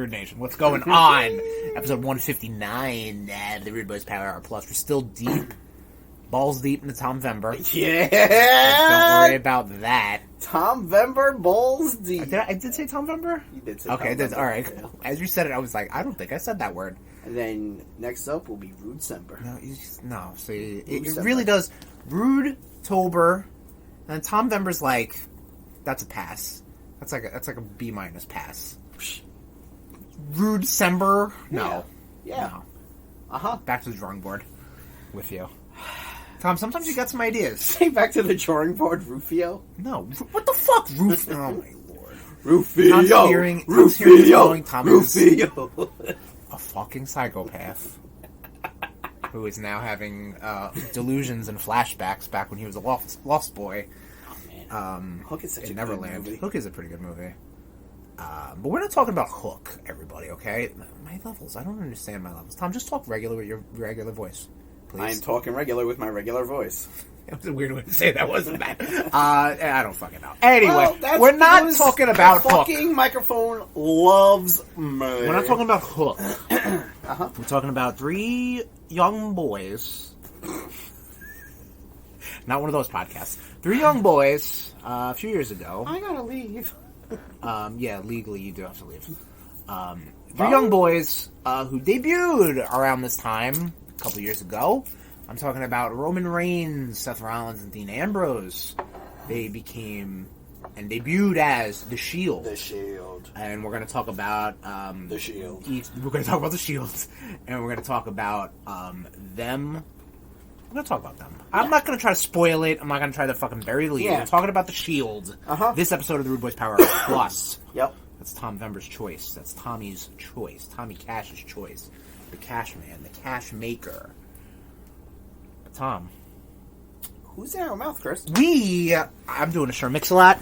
RudeNation? What's going on? Episode 159 of the RudeBoyz Power Hour Plus. We're still deep, balls deep in the Tomvember. Yeah! Don't worry about that. Tomvember, balls deep. I did say Tomvember? You did say okay, Tomvember. Alright. As you said it, I was like, I don't think I said that word. And then next up will be Rudecember. No, see, it really does. Rude-tober, and Tomvember's like, that's a pass. That's like a B- pass. Rudecember? No. Yeah. No. Back to the drawing board with you. Tom, sometimes you got some ideas. Say back to the drawing board, Rufio? No. What the fuck? Rufio? Oh my lord. Rufio! Rufio! A fucking psychopath. Who is now having delusions and flashbacks back when he was a lost boy. Hook is such a Neverland. good movie. Hook is a pretty good movie. But we're not talking about Hook, everybody, okay? My levels. I don't understand my levels. Tom, just talk regular with your regular voice, please. I am talking regular with my regular voice. It was a weird way to say that, wasn't that? I don't fucking know. Anyway, well, we're not talking about Hook. The fucking microphone loves me. We're not talking about Hook. We're talking about three young boys. Not one of those podcasts. Three young boys a few years ago. I gotta leave. Yeah, legally you do have to leave. Three young boys who debuted around this time a couple years ago. I'm talking about Roman Reigns, Seth Rollins, and Dean Ambrose. They became and debuted as The Shield. The Shield. And we're going to talk about The Shield. We're going to talk about The Shield, and we're going to talk about them. We're going to talk about them. Yeah. I'm not going to try to spoil it. I'm not going to try to fucking bury the lead. Yeah. We're talking about The Shield. This episode of the RudeBoyz Power Plus. Yep. That's Tomvember's choice. That's Tommy's choice. Tommy Cash's choice. The Cash Man. The Cash Maker. Tom. Who's in our mouth, Chris? I'm doing a Sure Mix-a-Lot.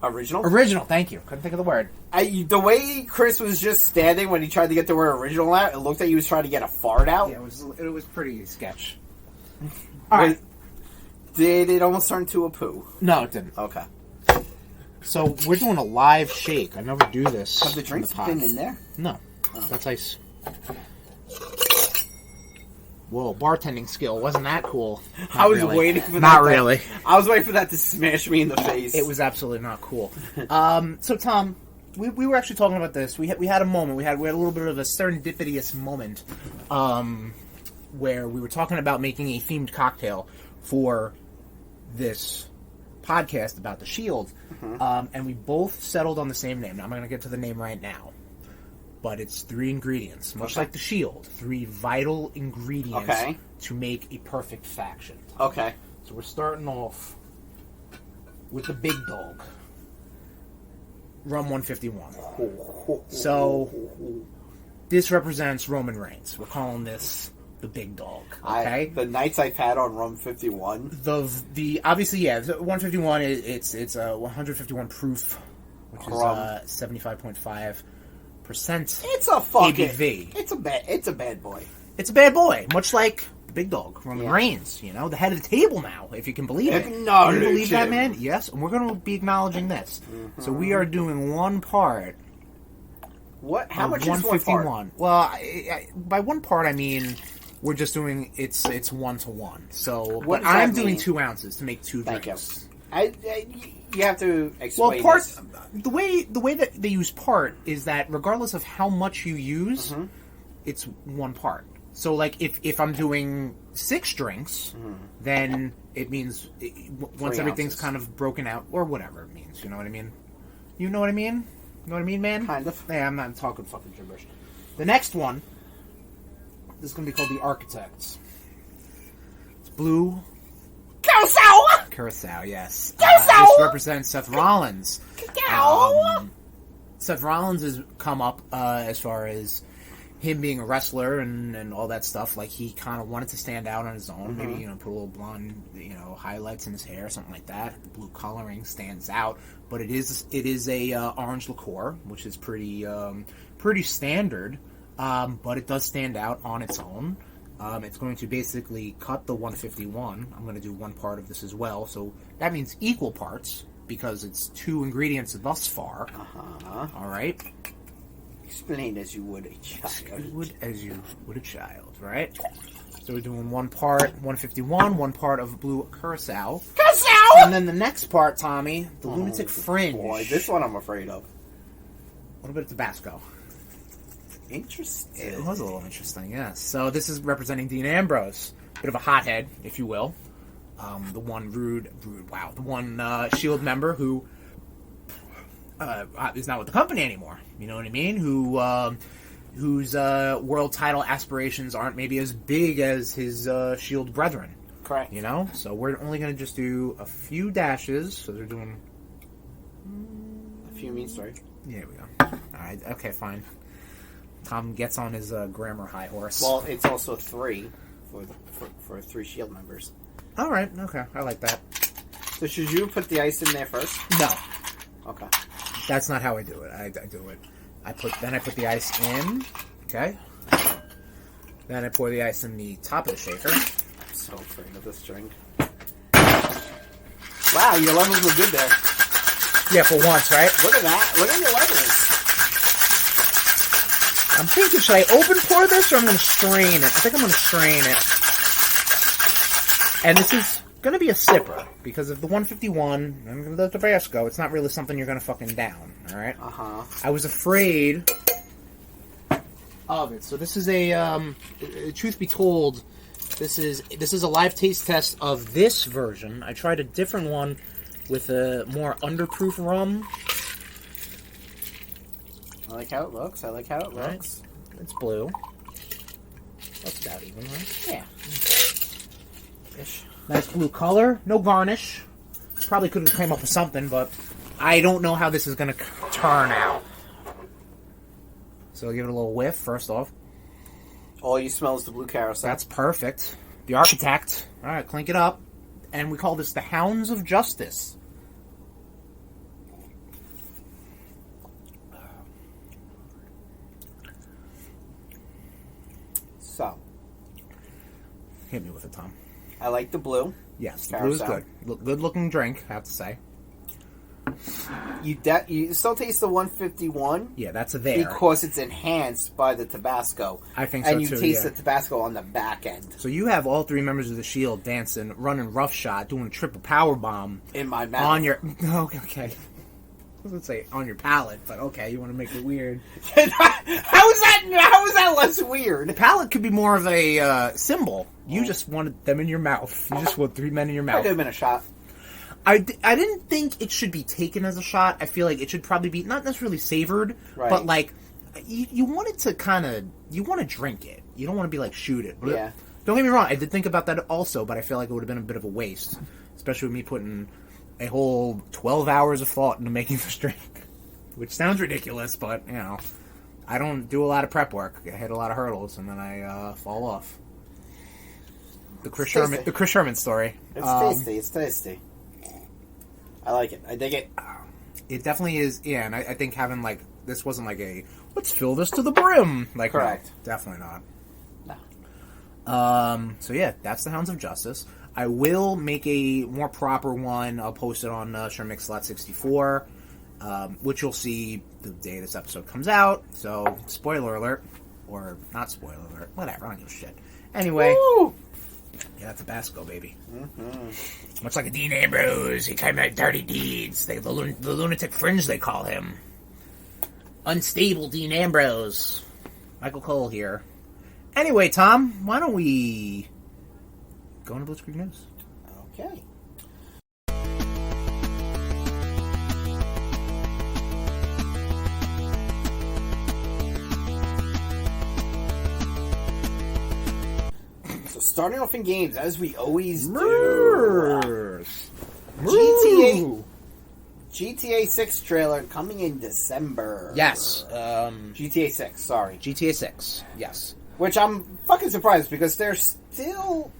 Original, thank you. Couldn't think of the word. The way Chris was just standing when he tried to get the word original out, it looked like he was trying to get a fart out. Yeah, it was pretty sketch. Alright. Did it almost turn to a poo? No, it didn't. Okay. So, we're doing a live shake. I never do this. Have the drinks been in there? No. Oh. That's ice. Whoa, bartending skill. Wasn't that cool? I was waiting for that. Not really. I was waiting for that to smash me in the face. It was absolutely not cool. So, Tom, we were actually talking about this. We had a moment. We had a little bit of a serendipitous moment where we were talking about making a themed cocktail for this podcast about The Shield. And we both settled on the same name. Now, I'm going to get to the name right now. But it's 3 ingredients, much like The Shield. 3 vital ingredients to make a perfect faction. Okay. So we're starting off with the big dog. Rum 151. So this represents Roman Reigns. We're calling this the big dog. Okay. The nights I've had on Rum 51. The obviously 151 it's 151 proof, which is 75.5%. It's a fucking ABV. It's a bad boy. It's a bad boy, much like the big dog, Roman Reigns. You know, the head of the table now, if you can believe it. Can you believe that, man? Yes, and we're going to be acknowledging this. So we are doing one part. What? How much is 151? one part? Well, by one part I mean we're just doing it's 1-to-1. So what I'm doing 2 ounces to make 2 drinks. You have to explain. Well, the way that they use part is that regardless of how much you use, it's 1 part. So, like, if I'm doing 6 drinks, then it means once everything's kind of broken out, or whatever it means. You know what I mean? You know what I mean? You know what I mean, man? Kind of. Yeah, I'm not talking fucking gibberish. The next one is going to be called the Architects. It's blue. Curacao, yes. This represents Seth Rollins. Seth Rollins has come up as far as him being a wrestler and all that stuff. Like, he kind of wanted to stand out on his own. Maybe, put a little blonde, highlights in his hair, something like that. The blue coloring stands out. But it is a orange liqueur, which is pretty standard. But it does stand out on its own. It's going to basically cut the 151. I'm going to do 1 part of this as well. So that means equal parts because it's 2 ingredients thus far. All right. Explain as you would a child. As you would a child, right? So we're doing one part 151, one part of Blue Curacao. And then the next part, Tommy, the Lunatic Fringe. Boy, this one I'm afraid of. A little bit of Tabasco. Interesting. It was a little interesting, yes. So this is representing Dean Ambrose. Bit of a hothead, if you will. The one the one S.H.I.E.L.D. member who is not with the company anymore. You know what I mean? Whose world title aspirations aren't maybe as big as his S.H.I.E.L.D. brethren. Correct. You know? So we're only going to just do a few dashes. So they're doing... A few means three. Yeah, we go. Alright, okay, fine. Tom gets on his grammar high horse. Well, it's also 3 for 3 S.H.I.E.L.D. members. Alright, okay. I like that. So should you put the ice in there first? No. Okay. That's not how I do it. I do it. I put the ice in. Okay. Then I pour the ice in the top of the shaker. I'm so afraid of this drink. Wow, your levels were good there. Yeah, for once, right? Look at that. Look at your levels. I'm thinking, should I open pour this or I'm going to strain it? I think I'm going to strain it. And this is going to be a sipper because of the 151 and the Tabasco. It's not really something you're going to fucking down. All right. I was afraid of it. So this is a. Truth be told, this is a live taste test of this version. I tried a different one with a more underproof rum. I like how it looks. Right. It's blue. That's about even, right? Yeah. Ish. Nice blue color. No garnish. Probably could have came up with something, but I don't know how this is going to turn out. So I'll give it a little whiff, first off. All you smell is the blue carousel. That's perfect. The Architect. All right, clink it up. And we call this the Hounds of Justice. So. Hit me with it, Tom. I like the blue. Yes, the blue is good. Good looking drink, I have to say. You still taste the 151. Yeah, that's a there. Because it's enhanced by the Tabasco. I think so, too, and you taste yeah. the Tabasco on the back end. So you have all 3 members of the S.H.I.E.L.D. dancing, running roughshod, doing a triple power bomb. In my mouth. On your... Okay. I was going to say on your palate, but okay, you want to make it weird. How is that less weird? The palate could be more of a symbol. You just wanted them in your mouth. You just want 3 men in your mouth. That could have been a shot. I didn't think it should be taken as a shot. I feel like it should probably be not necessarily savored, right. But like you want it to kind of you want to drink it. You don't want to be like shoot it. Yeah. Don't get me wrong. I did think about that also, but I feel like it would have been a bit of a waste, especially with me putting a whole 12 hours of thought into making this drink, which sounds ridiculous, but you know, I don't do a lot of prep work. I hit a lot of hurdles and then I fall off. The Chris Sherman story. It's tasty. I like it. I dig it. It definitely is. Yeah, and I think having like this wasn't like a let's fill this to the brim. Like correct. No, definitely not. No. So yeah, that's the Hounds of Justice. I will make a more proper one. I'll post it on Shermix 64, which you'll see the day this episode comes out. So spoiler alert, or not spoiler alert, whatever. I don't give a shit. Anyway. Woo! Yeah, Tabasco, baby. Mm-hmm. Much like a Dean Ambrose, he came out dirty deeds. The lunatic fringe, they call him. Unstable Dean Ambrose. Michael Cole here. Anyway, Tom, why don't we go into Blitzkrieg News? Okay. So starting off in games, as we always do. GTA 6 trailer coming in December. Yes. GTA 6, sorry. GTA 6, yes. Which I'm fucking surprised because they're still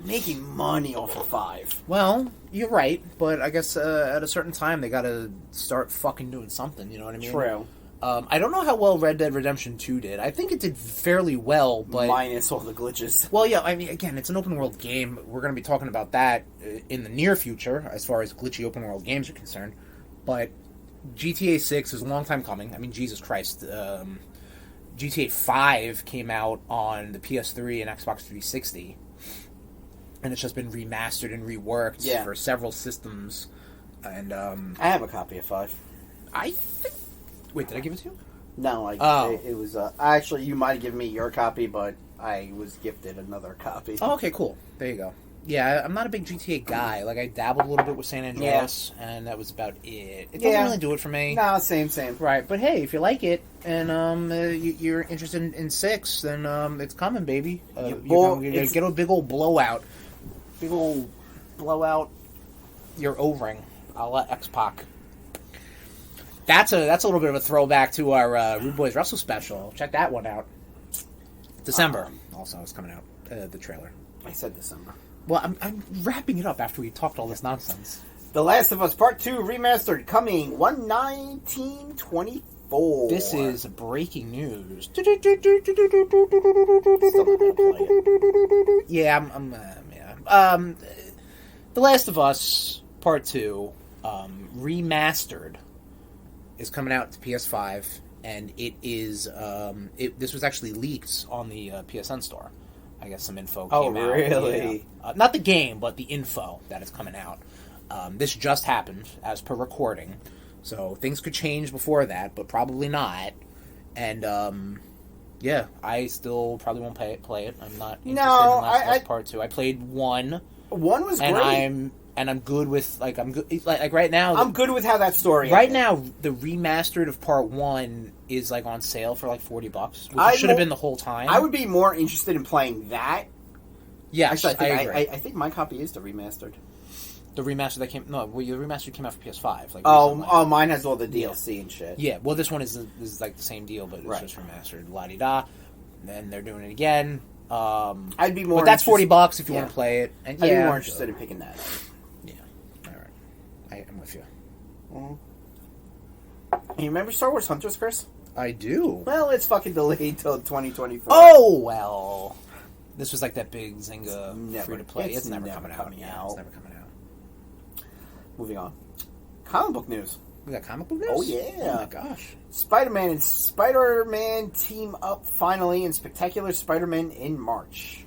making money off of 5. Well, you're right, but I guess at a certain time they gotta start fucking doing something, you know what I mean? True. I don't know how well Red Dead Redemption 2 did. I think it did fairly well, but... minus all the glitches. Well, yeah, I mean, again, it's an open-world game. We're going to be talking about that in the near future, as far as glitchy open-world games are concerned. But GTA 6 is a long time coming. I mean, Jesus Christ. GTA 5 came out on the PS3 and Xbox 360. And it's just been remastered and reworked for several systems. And I have a copy of 5. I think... Wait, did I give it to you? No, it was... actually, you might have given me your copy, but I was gifted another copy. Oh, okay, cool. There you go. Yeah, I'm not a big GTA guy. Like, I dabbled a little bit with San Andreas, and that was about it. It doesn't really do it for me. No, same. Right, but hey, if you like it, and you're interested in 6, then it's coming, baby. You're gonna get a big old blowout. Big old blowout your O-ring, a la X-Pac. That's a little bit of a throwback to our RudeBoyz Wrestle special. Check that one out. December. Also, it's coming out. The trailer. I said December. Well, I'm wrapping it up after we talked all this nonsense. The Last of Us Part 2 Remastered coming 1/19/24. This is breaking news. Yeah, The Last of Us Part 2 Remastered is coming out to PS5, and it is this was actually leaked on the PSN store. I guess some info came out. Oh, really? Yeah. Not the game, but the info that is coming out. This just happened, as per recording. So things could change before that, but probably not. And, yeah, I still probably won't play it. I'm not interested in Last of Us Part 2. I played 1. 1 was great. I'm good with, like right now... I'm good with how that story Right now, the remastered of Part 1 is, like, on sale for, like, $40, which should have been the whole time. I would be more interested in playing that. Yes, actually, I agree. I think my copy is the remastered. The remaster that came... No, the remaster came out for PS5. Like, mine has all the DLC and shit. Yeah, well, this one is like, the same deal, but it's just remastered. La-di-da. Then they're doing it again. I'd be more... But that's $40 if you want to play it. And I'd be more interested in picking that up. Yeah. All right. I'm with you. Mm-hmm. You remember Star Wars Hunters, Chris? I do. Well, it's fucking delayed till 2024. Oh, well. This was like that big Zynga free-to-play. It's never coming out. It's never coming out. Moving on. Comic book news. We got comic book news? Oh, yeah. Oh, my gosh. Spider-Man and Spider-Man team up finally in Spectacular Spider-Man in March.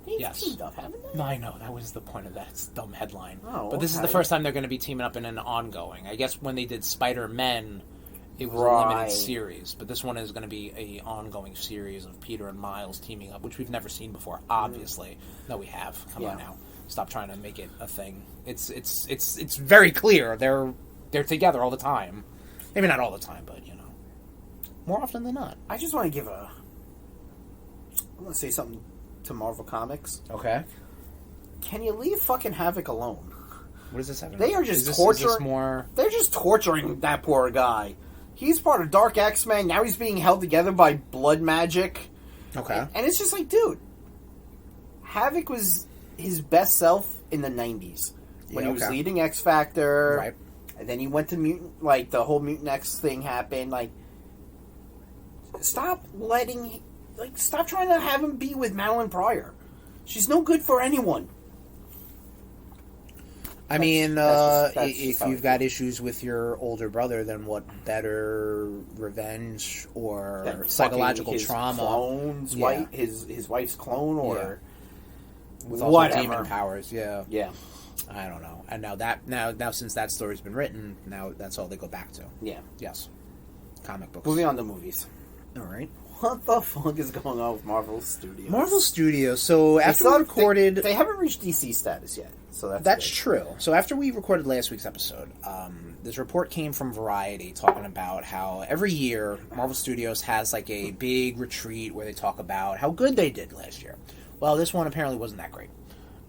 Yes. Teamed up, haven't they? No, I know. That was the point of that dumb headline. Oh, but this is the first time they're going to be teaming up in an ongoing. I guess when they did Spider-Man, it was a limited series. But this one is going to be a ongoing series of Peter and Miles teaming up, which we've never seen before, obviously. No, we have. Come on now. Stop trying to make it a thing. It's very clear they're together all the time. Maybe not all the time, but more often than not. I just want to I want to say something to Marvel Comics. Okay. Can you leave fucking Havoc alone? What does this have? They are just torturing. They're just torturing that poor guy. He's part of Dark X-Men. Now he's being held together by blood magic. Okay. And it's just like, dude, Havoc was his best self in the 90s when he was leading X Factor. Right. And then he went to Mutant, like the whole Mutant X thing happened. Like, stop trying to have him be with Madeline Pryor. She's no good for anyone. I mean, if you've got issues with your older brother, then what better revenge or psychological trauma? Clone's wife, his wife's clone, or with all the demon powers. Yeah. I don't know. And now since that story's been written, now that's all they go back to. Yeah. Yes. Comic books. Moving on to movies. All right. What the fuck is going on with Marvel Studios? Marvel Studios. So after we recorded, they haven't reached DC status yet. So that's true. So after we recorded last week's episode, this report came from Variety talking about how every year Marvel Studios has like a big retreat where they talk about how good they did last year. Well, this one apparently wasn't that great.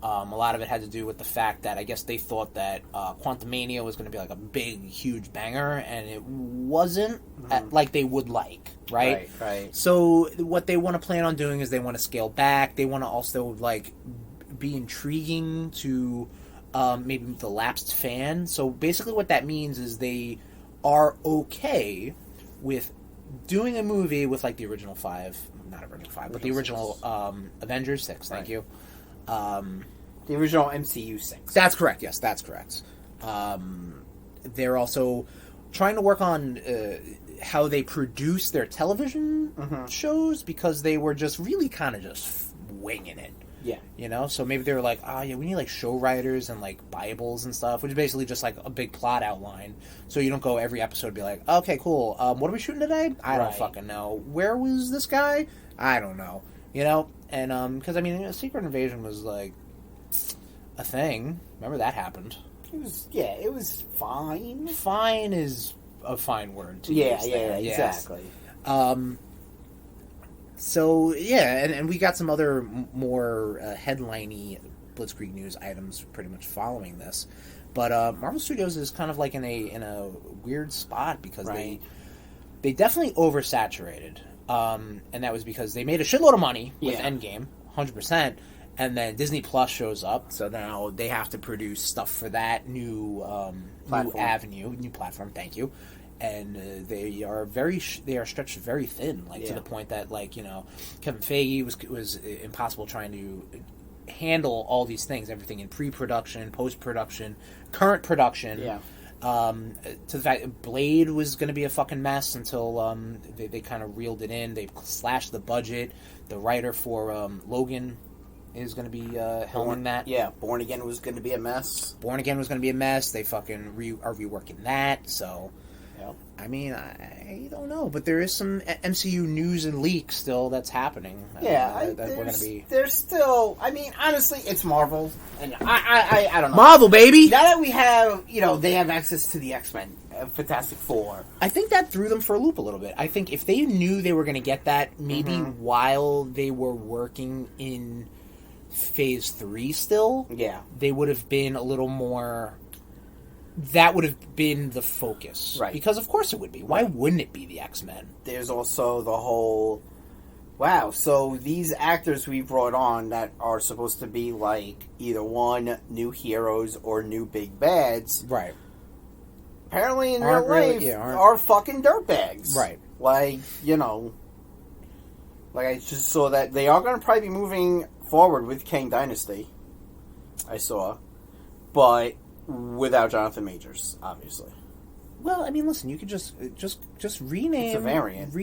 A lot of it had to do with the fact that I guess they thought that Quantumania was going to be like a big, huge banger, and it wasn't like they would like, right? Right. So what they want to plan on doing is they want to scale back. They want to also like be intriguing to maybe the lapsed fan. So basically what that means is they are okay with doing a movie with like the original five, not original five, but the original Avengers 6, thank you. The original MCU 6. That's correct, yes, that's correct. They're also trying to work on how they produce their television shows, because they were just really kind of just winging it. Yeah. You know? So maybe they were like, oh, yeah, we need, like, show writers and, like, Bibles and stuff, which is basically just, like, a big plot outline. So you don't go every episode and be like, okay, cool. What are we shooting today? I don't fucking know. Where was this guy? I don't know. You know? And, because, I mean, Secret Invasion was, like, a thing. Remember that happened. It was fine. Fine is a fine word to use there. Exactly. So, yeah, and we got some other more headline-y Blitzkrieg news items pretty much following this. But Marvel Studios is kind of like in a weird spot, because they definitely oversaturated. And that was because they made a shitload of money with Endgame, 100%. And then Disney Plus shows up, so now they have to produce stuff for that new platform. Thank you. And they are stretched very thin, to the point that, like, you know, Kevin Feige was impossible trying to handle all these things, everything in pre-production, post-production, current production. Yeah. To the fact that Blade was going to be a fucking mess until they kind of reeled it in. They slashed the budget. The writer for Logan is going to be helming that. Yeah, Born Again was going to be a mess. They fucking are reworking that, so... Yep. I mean, I don't know, but there is some MCU news and leaks still that's happening. Yeah, that we're going to be... There's still... I mean, honestly, it's Marvel, and I don't know. Marvel, baby! Now that we have, they have access to the X-Men, Fantastic Four. I think that threw them for a loop a little bit. I think if they knew they were going to get that, maybe while they were working in Phase 3 still, they would have been a little more... That would have been the focus. Right. Because of course it would be. Why wouldn't it be the X-Men? There's also the whole... Wow, so these actors we brought on that are supposed to be, like, either one, new heroes or new big bads... Right. Apparently in real life are fucking dirtbags. Right. Like, like I just saw that they are going to probably be moving forward with Kang Dynasty. I saw. But... without Jonathan Majors, obviously. Well, I mean, listen, you could just rename... It's a variant.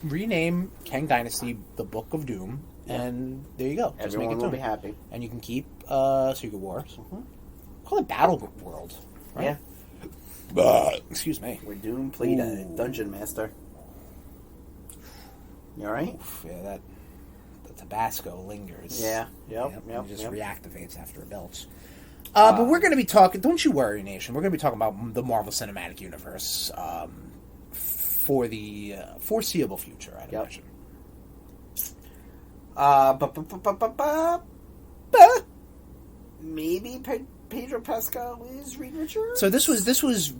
Rename Kang Dynasty the Book of Doom, and there you go. Everyone just make it will be happy. And you can keep Secret Wars. Call it Battle World, right? Yeah. Excuse me. Where Doom played a dungeon master. You alright? Yeah, the Tabasco lingers. Yeah. Yep. It just reactivates after a belch. But we're going to be talking... Don't you worry, Nation. We're going to be talking about the Marvel Cinematic Universe for the foreseeable future, I'd imagine. Maybe Pedro Pascal is Reed Richards? So this was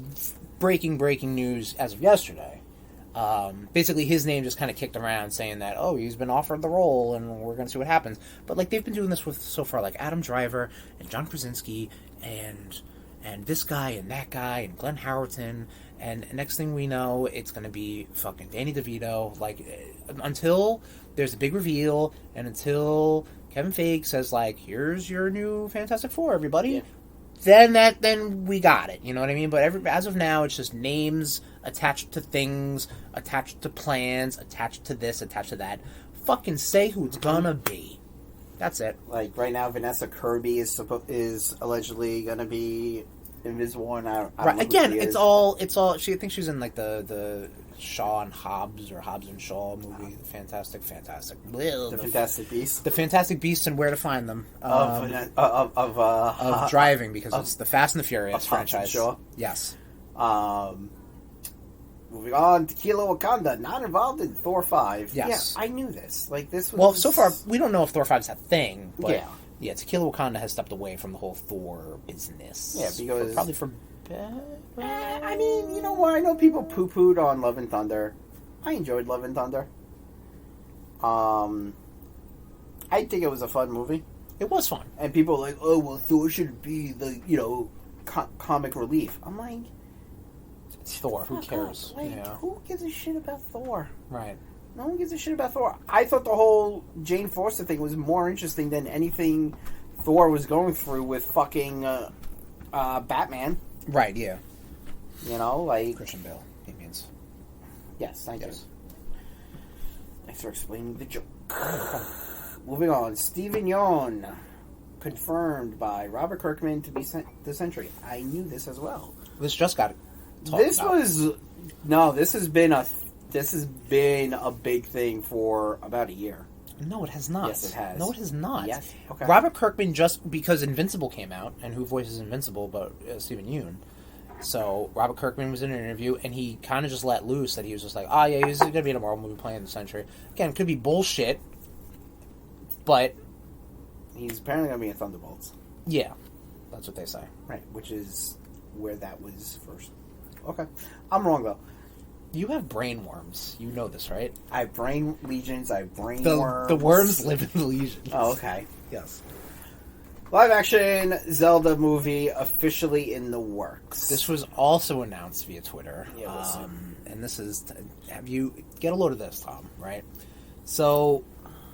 breaking news as of yesterday. Basically, his name just kind of kicked around, saying that, he's been offered the role, and we're going to see what happens. But, like, they've been doing this with, so far, like, Adam Driver, and John Krasinski, and this guy, and that guy, and Glenn Howerton, and next thing we know, it's going to be fucking Danny DeVito, like, until there's a big reveal, and until Kevin Feige says, like, here's your new Fantastic Four, everybody, then we got it, you know what I mean? But as of now, it's just names attached to things, attached to plans, attached to this, attached to that. Fucking say who it's gonna be. That's it. Like, right now, Vanessa Kirby is allegedly gonna be Invisible, and I don't know again, it's all. I think she's in, like, the Shaw and Hobbs, or Hobbs and Shaw movie. Fantastic. The Fantastic Beasts. The Fantastic Beasts and Where to Find Them. Of driving, because it's the Fast and the Furious franchise. Shaw. Yes. Moving on, Tequila Wakanda, not involved in Thor 5. Yes. Yeah, I knew this. Like, this was... Well, so far, we don't know if Thor 5 is a thing, but... Yeah, Tequila Wakanda has stepped away from the whole Thor business. Yeah, because... Probably for... I mean, you know what? I know people poo-pooed on Love and Thunder. I enjoyed Love and Thunder. I think it was a fun movie. It was fun. And people are like, oh, well, Thor should be the, comic relief. I'm like... It's Thor. Who cares? Who gives a shit about Thor? Right. No one gives a shit about Thor. I thought the whole Jane Foster thing was more interesting than anything Thor was going through with fucking Batman. Right, yeah. You know, like... Christian Bale, he means. Yes, thank you. Yes. Thanks for explaining the joke. Moving on. Stephen Yeun, confirmed by Robert Kirkman to be the Sentry. I knew this as well. This just got talked about. This has been a big thing for about a year. No, it has not. Yes, it has. No, it has not. Yes. Okay. Robert Kirkman, just because Invincible came out, and who voices Invincible but Stephen Yeun. So Robert Kirkman was in an interview, and he kind of just let loose that he was just like, "Oh yeah, he's going to be in a Marvel movie playing the Sentry." Again, could be bullshit, but he's apparently going to be in Thunderbolts. Yeah, that's what they say. Right, which is where that was first. Okay, I'm wrong though. You have brain worms. You know this, right? I have brain legions. I have brain worms. The worms live in the legions. Oh, okay. Yes. Live action Zelda movie officially in the works. This was also announced via Twitter. Yeah, and this is... Have you... Get a load of this, Tom, right? So,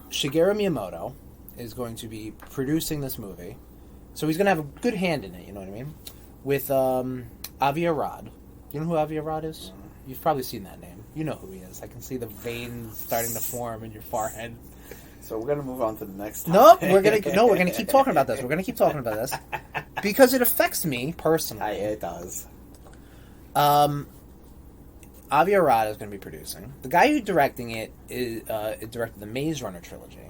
Shigeru Miyamoto is going to be producing this movie. So he's going to have a good hand in it, you know what I mean? With Avi Arad. You know who Avi Arad is? You've probably seen that name. You know who he is. I can see the veins starting to form in your forehead. So we're gonna move on to the next No, topic. we're gonna keep talking about this. We're gonna keep talking about this because it affects me personally. It does. Avi Arad is going to be producing. The guy who's directing it is directed the Maze Runner trilogy,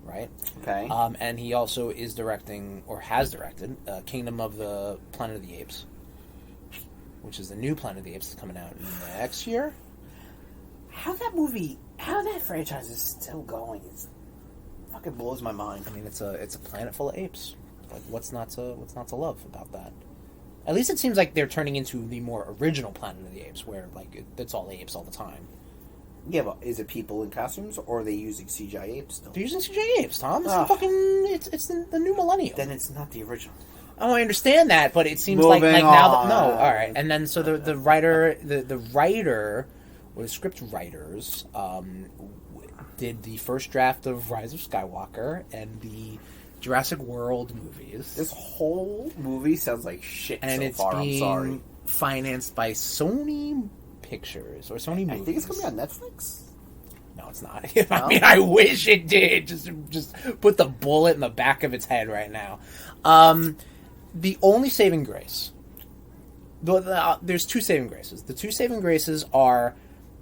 right? Okay. And he also is directing, or has directed, Kingdom of the Planet of the Apes, which is the new Planet of the Apes that's coming out next year. How that franchise is still going is fucking blows my mind. I mean, it's a planet full of apes. Like, what's not to love about that? At least it seems like they're turning into the more original Planet of the Apes, where like it's all apes all the time. Yeah, but is it people in costumes, or are they using CGI apes still? They're using CGI apes, Tom. It's the new millennium. Then it's not the original. Oh, I understand that, but it seems Moving like now that on. no, all right. And then so the writer or the script writers did the first draft of Rise of Skywalker and the Jurassic World movies. This whole movie sounds like shit And so it's far. being I'm sorry. financed by Sony Pictures or Sony Movies. I think it's gonna be on Netflix. No, it's not. No? I mean, I wish it did. Just put the bullet in the back of its head right now. The only saving grace... There's two saving graces. The two saving graces are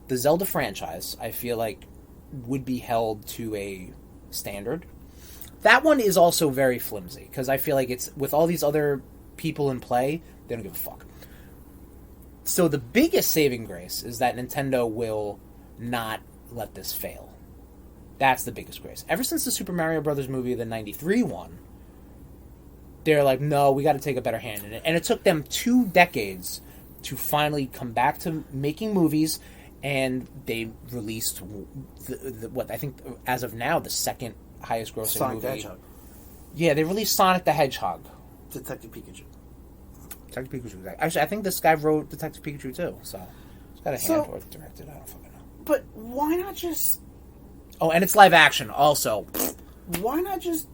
the Zelda franchise, I feel like, would be held to a standard. That one is also very flimsy, because I feel like it's... With all these other people in play, they don't give a fuck. So the biggest saving grace is that Nintendo will not let this fail. That's the biggest grace. Ever since the Super Mario Brothers movie, the 93 one, they're like, no, we got to take a better hand in it. And it took them 2 decades to finally come back to making movies, and they released what I think, as of now, the second highest grossing Sonic movie. the Hedgehog. Yeah, they released Sonic the Hedgehog. Detective Pikachu. Detective Pikachu. Actually, I think this guy wrote Detective Pikachu too, so he's got a hand or directed. I don't fucking know. But why not just... Oh, and it's live action also. Why not just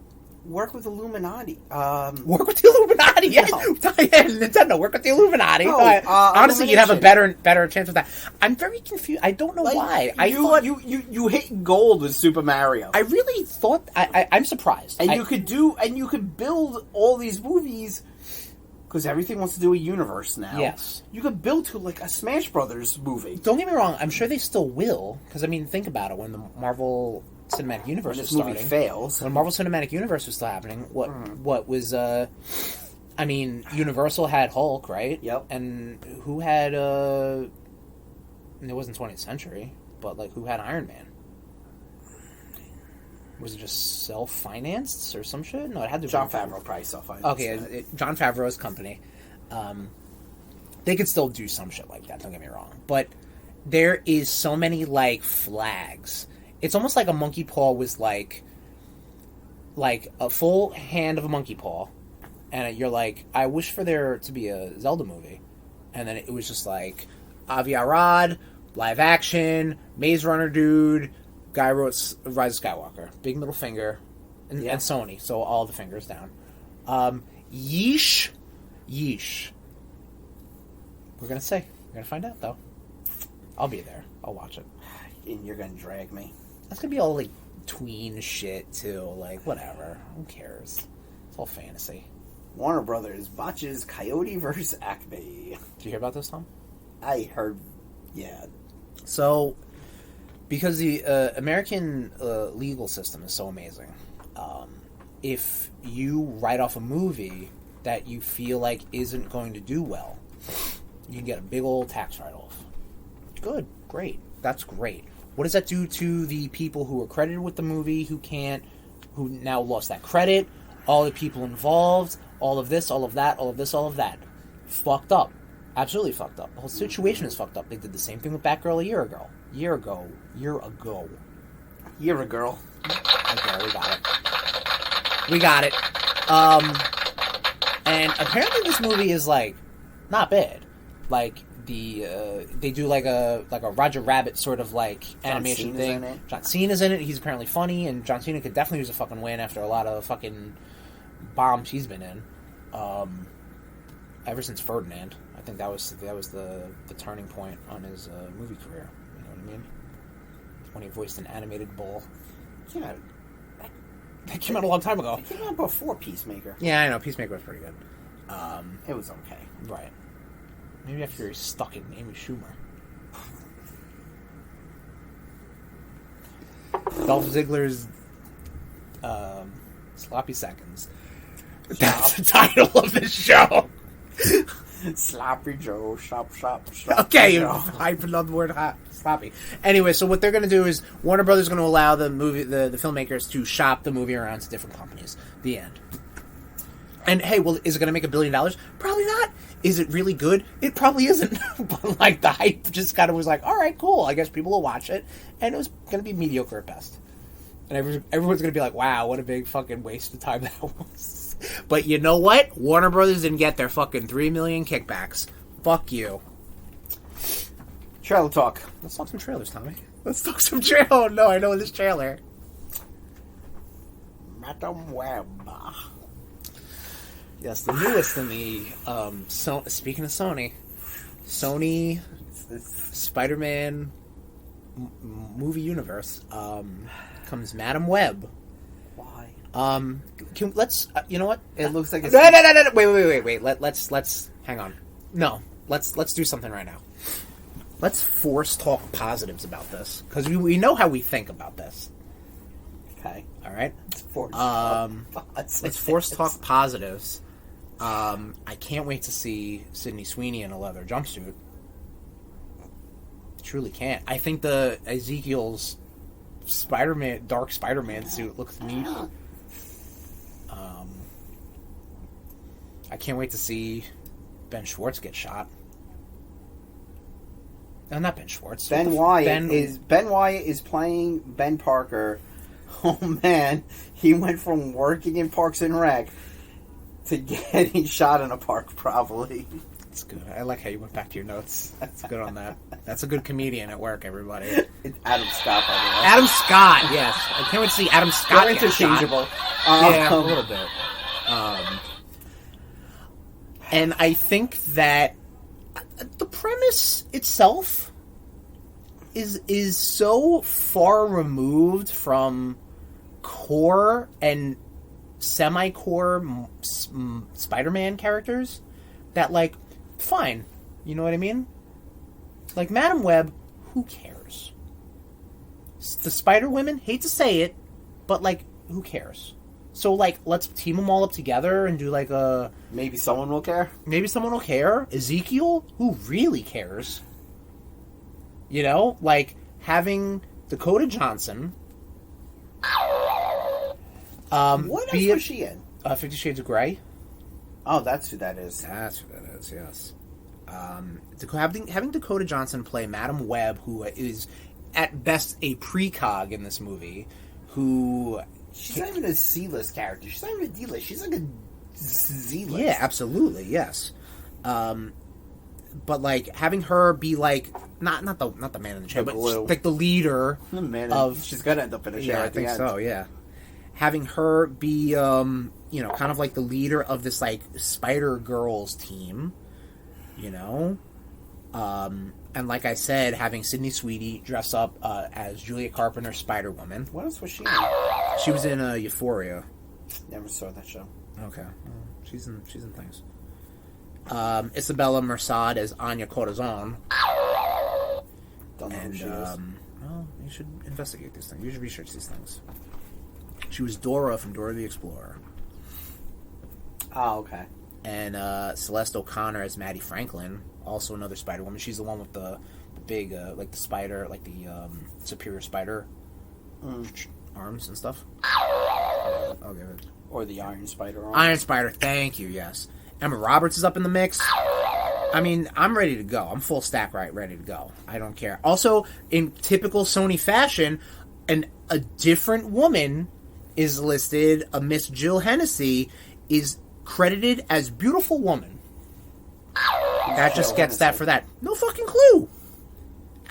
work with Illuminati? Work with the Illuminati, yeah. No. Yeah, Nintendo, work with the Illuminati. No, honestly, you'd have a Illumination. better chance with that. I'm very confused. I don't know why. I thought you hit gold with Super Mario. I really thought I'm surprised. And you could build all these movies because everything wants to do a universe now. Yes. You could build to like a Smash Brothers movie. Don't get me wrong. I'm sure they still will, because I mean, think about it. When the Marvel Cinematic Universe When was this movie starting, fails. when Marvel Cinematic Universe was still happening, what was I mean, Universal had Hulk, right? Yep. And who had it wasn't 20th Century, but like who had Iron Man? Was it just self-financed or some shit? No, it had to be Jon Favreau probably self-financed. Okay, Jon Favreau's company. They could still do some shit like that, don't get me wrong. But there is so many, like, flags. It's almost like a monkey paw was like a full hand of a monkey paw, and you're like, I wish for there to be a Zelda movie. And then it was just like, Avi Arad, live action, Maze Runner dude, guy wrote Rise of Skywalker. Big middle finger. And Sony, so all the fingers down. Yeesh. We're gonna see. We're gonna find out, though. I'll be there. I'll watch it. And you're gonna drag me. That's gonna be all, like, tween shit, too. Like, whatever. Who cares? It's all fantasy. Warner Brothers botches Coyote vs. Acme. Did you hear about this, Tom? I heard, yeah. So, because the American legal system is so amazing, if you write off a movie that you feel like isn't going to do well, you can get a big old tax write-off. Good. Great. That's great. What does that do to the people who were credited with the movie, who now lost that credit, all the people involved, all of this, all of that, all of this, all of that? Fucked up. Absolutely fucked up. The whole situation is fucked up. They did the same thing with Batgirl a year ago. Year ago. You're a girl. Okay, we got it. And apparently this movie is, like, not bad. Like, they do like a Roger Rabbit sort of, like, animation thing. John Cena's in it. He's apparently funny, and John Cena could definitely use a fucking win after a lot of fucking bombs he's been in. Ever since Ferdinand. I think that was the turning point on his movie career. You know what I mean? When he voiced an animated bull. Yeah. That came out a long time ago. It came out before Peacemaker. Yeah, I know. Peacemaker was pretty good. It was okay. Right. Maybe after you're stuck in Amy Schumer. Dolph Ziggler's Sloppy Seconds. That's the title of this show. Sloppy Joe, shop. Okay, you hype another word, sloppy. Anyway, so what they're going to do is Warner Brothers is going to allow the filmmakers to shop the movie around to different companies. The end. And hey, well, is it going to make $1 billion? Probably not. Is it really good? It probably isn't. But like the hype just kind of was like, all right, cool. I guess people will watch it, and it was going to be mediocre at best. And everyone's going to be like, wow, what a big fucking waste of time that was. But you know what? Warner Brothers didn't get their fucking $3 million kickbacks. Fuck you. Trailer talk. Let's talk some trailers, Tommy. Let's talk some trailer. Oh no, I know this trailer. Madam Web. Yes, the newest in the speaking of Sony Spider-Man movie universe comes Madam Web. Why? Let's you know what? It looks like it's no. Wait. Let's hang on. No, let's do something right now. Let's force talk positives about this because we know how we think about this. Okay. All right. Let's force talk positives. I can't wait to see Sydney Sweeney in a leather jumpsuit. Truly can't. I think the Ezekiel's Dark Spider-Man suit looks neat. I can't wait to see Ben Schwartz get shot. No, not Ben Schwartz. Ben Wyatt is playing Ben Parker. Oh man, he went from working in Parks and Rec to getting shot in a park, probably. That's good. I like how you went back to your notes. That's good on that. That's a good comedian at work, everybody. It's Adam Scott, by the way. Adam Scott, yes. I can't wait to see Adam Scott They're interchangeable. Yeah, a little bit. And I think that the premise itself is so far removed from core and semi-core Spider-Man characters that, like, fine. You know what I mean? Like, Madam Web, who cares? The Spider-Women, hate to say it, but, like, who cares? So, like, let's team them all up together and do, like, a... Maybe someone will care? Maybe someone will care. Ezekiel, who really cares? You know? Like, having Dakota Johnson... what else was she in? 50 Shades of Grey. Oh, that's who that is. That's who that is, yes. Having Dakota Johnson play Madam Web, who is, at best, a precog in this movie, who... She's not even a C-list character. She's not even a D-list. She's like a Z-list. Yeah, absolutely, yes. But, like, having her be, like, not the man in the chair, but like the leader of... She's gonna end up in a chair at the end. I think so, yeah. Having her be, kind of like the leader of this, like, Spider-Girls team, you know? And like I said, having Sydney Sweeney dress up as Julia Carpenter's Spider-Woman. What else was she in? She was in Euphoria. Never saw that show. Okay, well, she's in things. Isabella Merced as Anya Corazon. Don't know who she is. Well, you should investigate these things. You should research these things. She was Dora from Dora the Explorer. Oh, okay. And Celeste O'Connor as Maddie Franklin, also another Spider-Woman. She's the one with the big, like the spider, like the superior spider arms and stuff. I'll give it. Or the Iron Spider arms. Iron Spider, thank you, yes. Emma Roberts is up in the mix. I mean, I'm ready to go. I'm full stack ready to go. I don't care. Also, in typical Sony fashion, a different woman is listed. A Miss Jill Hennessy is credited as Beautiful Woman. That just gets that for that. No fucking clue.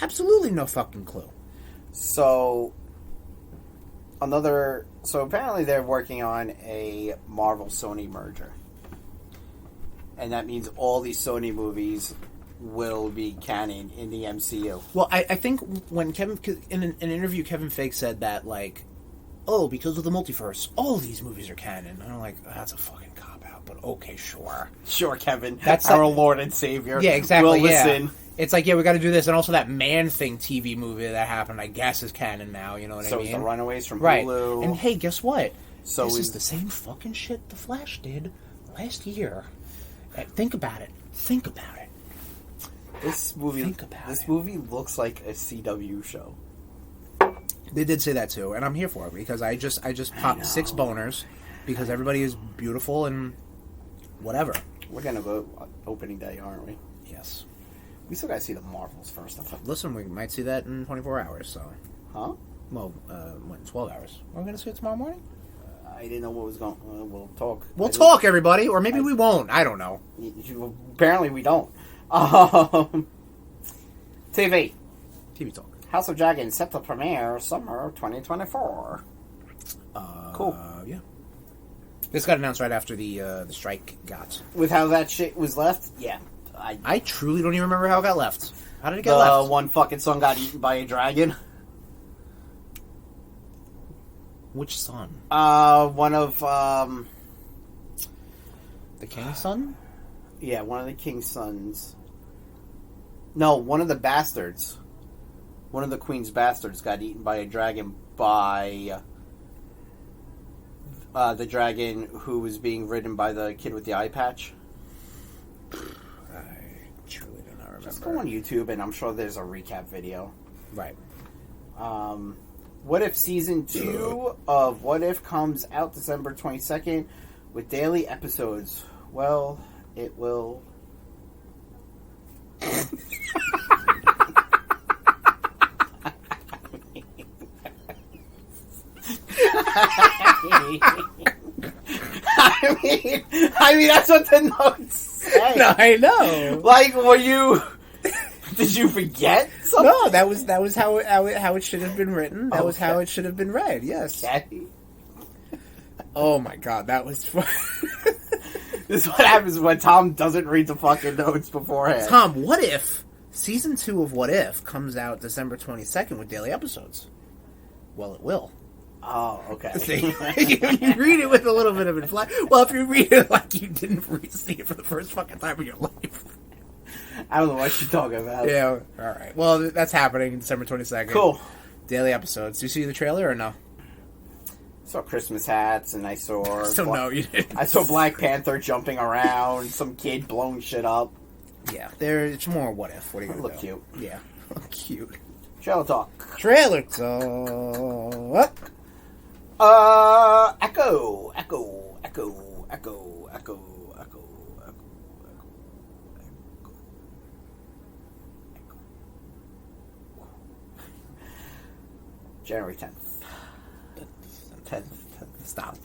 Absolutely no fucking clue. So apparently they're working on a Marvel-Sony merger. And that means all these Sony movies will be canon in the MCU. Well, I think when in an interview, Kevin Feige said that, like, oh, because of the multiverse, all these movies are canon. And I'm like, oh, that's a fucking cop-out, but okay, sure. Sure, Kevin. That's our Lord and Savior. Yeah, exactly, we'll listen. It's like, yeah, we got to do this. And also that Man-Thing TV movie that happened, I guess, is canon now, you know what I mean? So it's the Runaways from right. Hulu. And hey, guess what? So this is the same fucking shit The Flash did last year. Think about it. Think about it. This movie looks like a CW show. They did say that too, and I'm here for it because I just popped 6 boners because everybody is beautiful and whatever. We're gonna go opening day, aren't we? Yes. We still gotta see the Marvels first. Listen, we might see that in 24 hours. So. Huh? Well, 12 hours. We're gonna see it tomorrow morning. I didn't know what was going. We'll talk. We'll talk, everybody, or maybe we won't. I don't know. Apparently, we don't. TV talk. House of Dragon set to premiere summer 2024. Cool. Yeah. This got announced right after the strike got. With how that shit was left, yeah. I truly don't even remember how it got left. How did it get left? One fucking son got eaten by a dragon. Which son? One of the king's son? Yeah, one of the king's sons. No, one of the bastards. One of the queen's bastards got eaten by a dragon by the dragon who was being ridden by the kid with the eye patch. I truly do not remember. Just go on YouTube and I'm sure there's a recap video. Right. What If Season 2 of What If comes out December 22nd with daily episodes? Well, it will... I mean, that's what the notes say. No, I know. Like, were you... Did you forget something? No, that was how it should have been written. That was how it should have been read. Yes. Okay. Oh my god, that was fun. This is what happens when Tom doesn't read the fucking notes beforehand. Tom, what if Season 2 of What If comes out December 22nd with daily episodes? Well, it will. Oh, okay. See, you read it with a little bit of inflection. Well, if you read it like you didn't see it for the first fucking time in your life. I don't know what you're talking about. Yeah, alright. Well, that's happening December 22nd. Cool. Daily episodes. Do you see the trailer or no? I saw Christmas hats, and I saw... No, you didn't. I saw Black Panther jumping around, some kid blowing shit up. Yeah, it's more What If. What are you going to do? Look cute. Yeah, look cute. Trailer talk. Trailer talk. Echo. January 10th. Stop.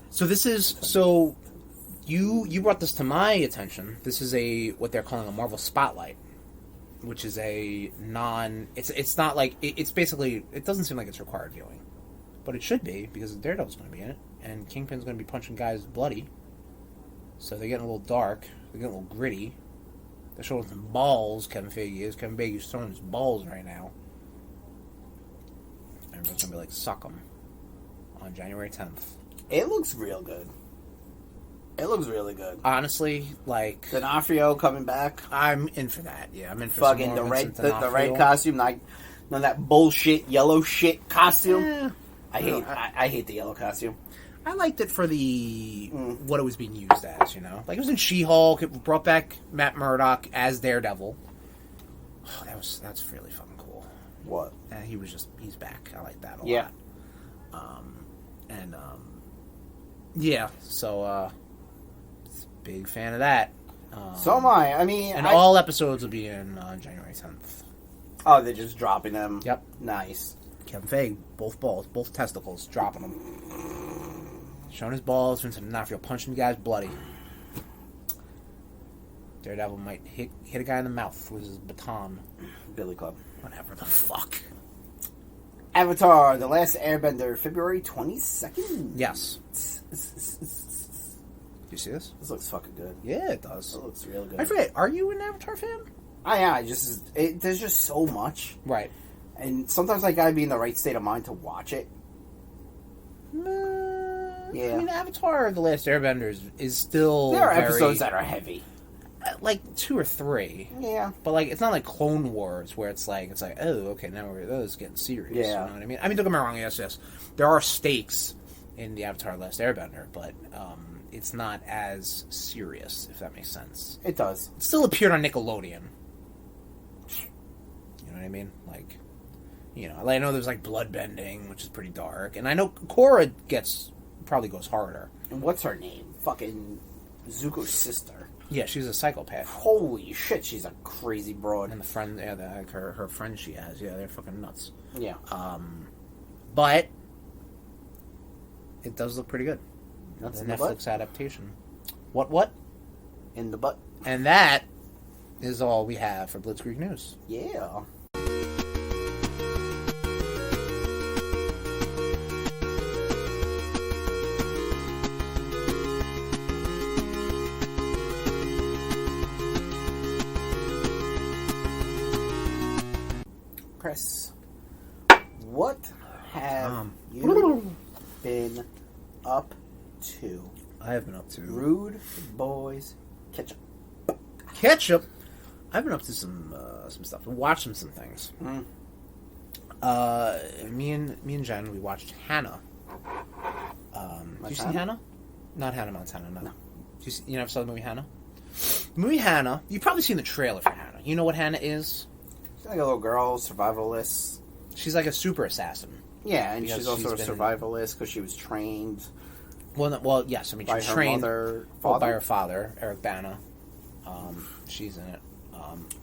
So you brought this to my attention. This is what they're calling a Marvel Spotlight, which is it's not like it's basically, it doesn't seem like it's required viewing, but it should be because Daredevil's going to be in it and Kingpin's going to be punching guys bloody. So they're getting a little dark. They're getting a little gritty. They're showing some balls, Kevin Feige is. Kevin Feige is throwing his balls right now. Everyone's going to be like, suck them. On January 10th. It looks real good. It looks really good. Honestly, like... D'Onofrio coming back. I'm in for that, yeah. I'm in for fucking some more the red costume, like none of that bullshit yellow shit costume. Yeah. I hate the yellow costume. I liked it for the what it was being used as, you know. Like it was in She-Hulk. It brought back Matt Murdock as Daredevil. Oh, that's really fucking cool. What? He's back. I like that a lot. Yeah. So big fan of that. So am I. I mean, all episodes will be in on January 10th. Oh, they're just dropping them. Yep. Nice. Kevin Feige, both balls, both testicles, dropping them. Showing his balls, Vincent D'Onofrio punching the guys bloody. Daredevil might hit a guy in the mouth with his baton. Billy Club. Whatever the fuck. Avatar: The Last Airbender, February 22nd. Yes. Do you see this? This looks fucking good. Yeah, it does. It looks real good. I forget. Are you an Avatar fan? There's just so much. Right. And sometimes I gotta be in the right state of mind to watch it. Yeah. I mean, Avatar: The Last Airbender is still. There are episodes that are heavy. Like 2 or 3. Yeah. But like it's not like Clone Wars where it's like oh, okay, now it's getting serious. Yeah. You know what I mean? I mean, don't get me wrong, yes. There are stakes in the Avatar: The Last Airbender, but it's not as serious, if that makes sense. It does. It still appeared on Nickelodeon. You know what I mean? Like, you know, I know there's like bloodbending, which is pretty dark, and I know Korra probably goes harder. And what's her name? Fucking Zuko's sister. Yeah, she's a psychopath. Holy shit, she's a crazy broad. And the friend, yeah, her friends she has, yeah, they're fucking nuts. Yeah. But it does look pretty good. That's the in the Netflix butt? adaptation. What? In the butt. And that is all we have for Blitzkrieg News. Yeah. Chris, what have you been up to? I have been up to RudeBoyz CatchUp. CatchUp. I've been up to some stuff. Watching some things. Me and Jen, we watched Hannah. Did you see Hannah? Not Hannah Montana. No. You never saw the movie Hannah? The movie Hannah. You've probably seen the trailer for Hannah. You know what Hannah is? She's like a little girl, survivalist. She's like a super assassin. Yeah, and she's also a survivalist because she was trained. Well, yes. I mean, she was trained by her father, Eric Bana. She's in it.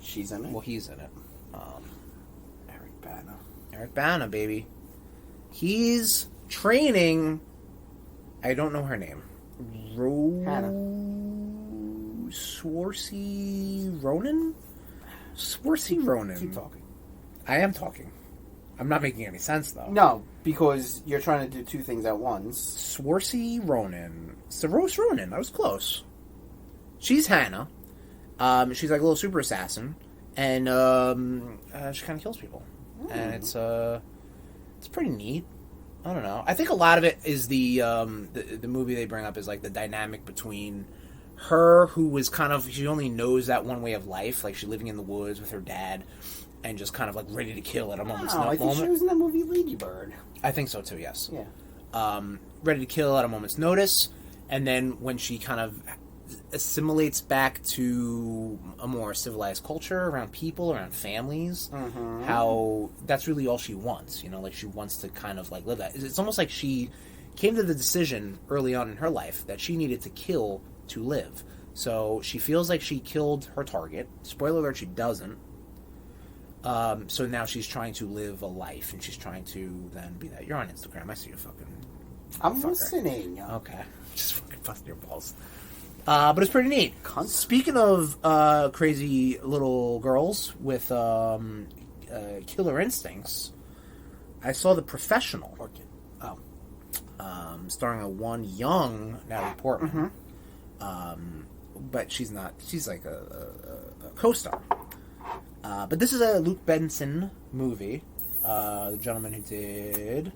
She's in it? Well, he's in it. Eric Bana. Eric Bana, baby. He's training... I don't know her name. Hannah. Swarzy Ronan? Swarzy Ronan. Keep talking. I am talking. I'm not making any sense, though. No, because you're trying to do two things at once. Swarzy Ronan. Saros Ronan. I was close. She's Hannah. She's like a little super assassin. And she kind of kills people. And it's pretty neat. I don't know. I think a lot of it is the movie they bring up is like the dynamic between her, who was kind of, she only knows that one way of life, like she's living in the woods with her dad, and just kind of like ready to kill at a moment's notice. I think she was in that movie Lady Bird. I think so too. Yes. Yeah. Ready to kill at a moment's notice, and then when she kind of assimilates back to a more civilized culture around people, around families, how that's really all she wants, you know, like she wants to kind of like live that. It's almost like she came to the decision early on in her life that she needed to kill to live. So she feels like she killed her target. Spoiler alert, she doesn't. So now she's trying to live a life, and she's trying to then be that. You're on Instagram. I see you fucking... I'm listening. Okay. Just fucking busting your balls. But it's pretty neat. Cunt. Speaking of crazy little girls with killer instincts, I saw The Professional. Starring a one young Natalie Portman. But she's not. She's like a co-star. But this is a Luke Benson movie. The gentleman who did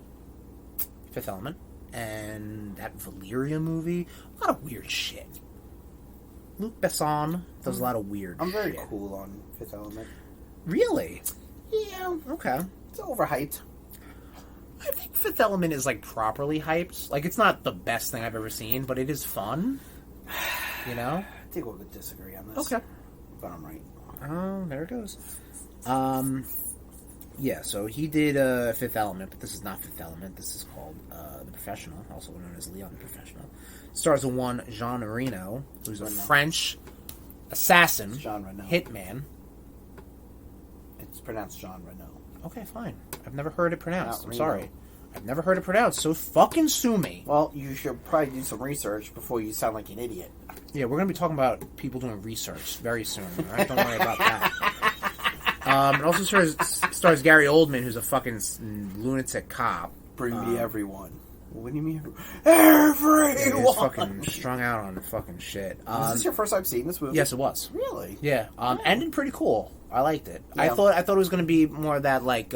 Fifth Element and that Valeria movie. A lot of weird shit. Luke Besson does a lot of weird shit. I'm very cool on Fifth Element. Really? Yeah. Okay. It's overhyped. I think Fifth Element is, like, properly hyped. Like, it's not the best thing I've ever seen, but it is fun. You know? I think we'll disagree on this. Okay. But I'm right. Oh, there it goes. Yeah, so he did Fifth Element, but this is not Fifth Element. This is called The Professional, also known as Leon the Professional. Stars of one Jean Reno, who's a French assassin, Jean Reno. hitman. It's pronounced Jean Reno. Okay, fine. I've never heard it pronounced. Not I'm Reno. sorry. I've never heard it pronounced, so fucking sue me. Well, you should probably do some research before you sound like an idiot. Yeah, we're going to be talking about people doing research very soon, alright? Don't worry about that. It also stars Gary Oldman, who's a fucking lunatic cop. Bring me everyone. What do you mean? Everyone! He's fucking strung out on fucking shit. Was this your first time seeing this movie? Yes, it was. Really? Yeah. Ended pretty cool. I liked it. Yeah. I thought it was going to be more of that, like,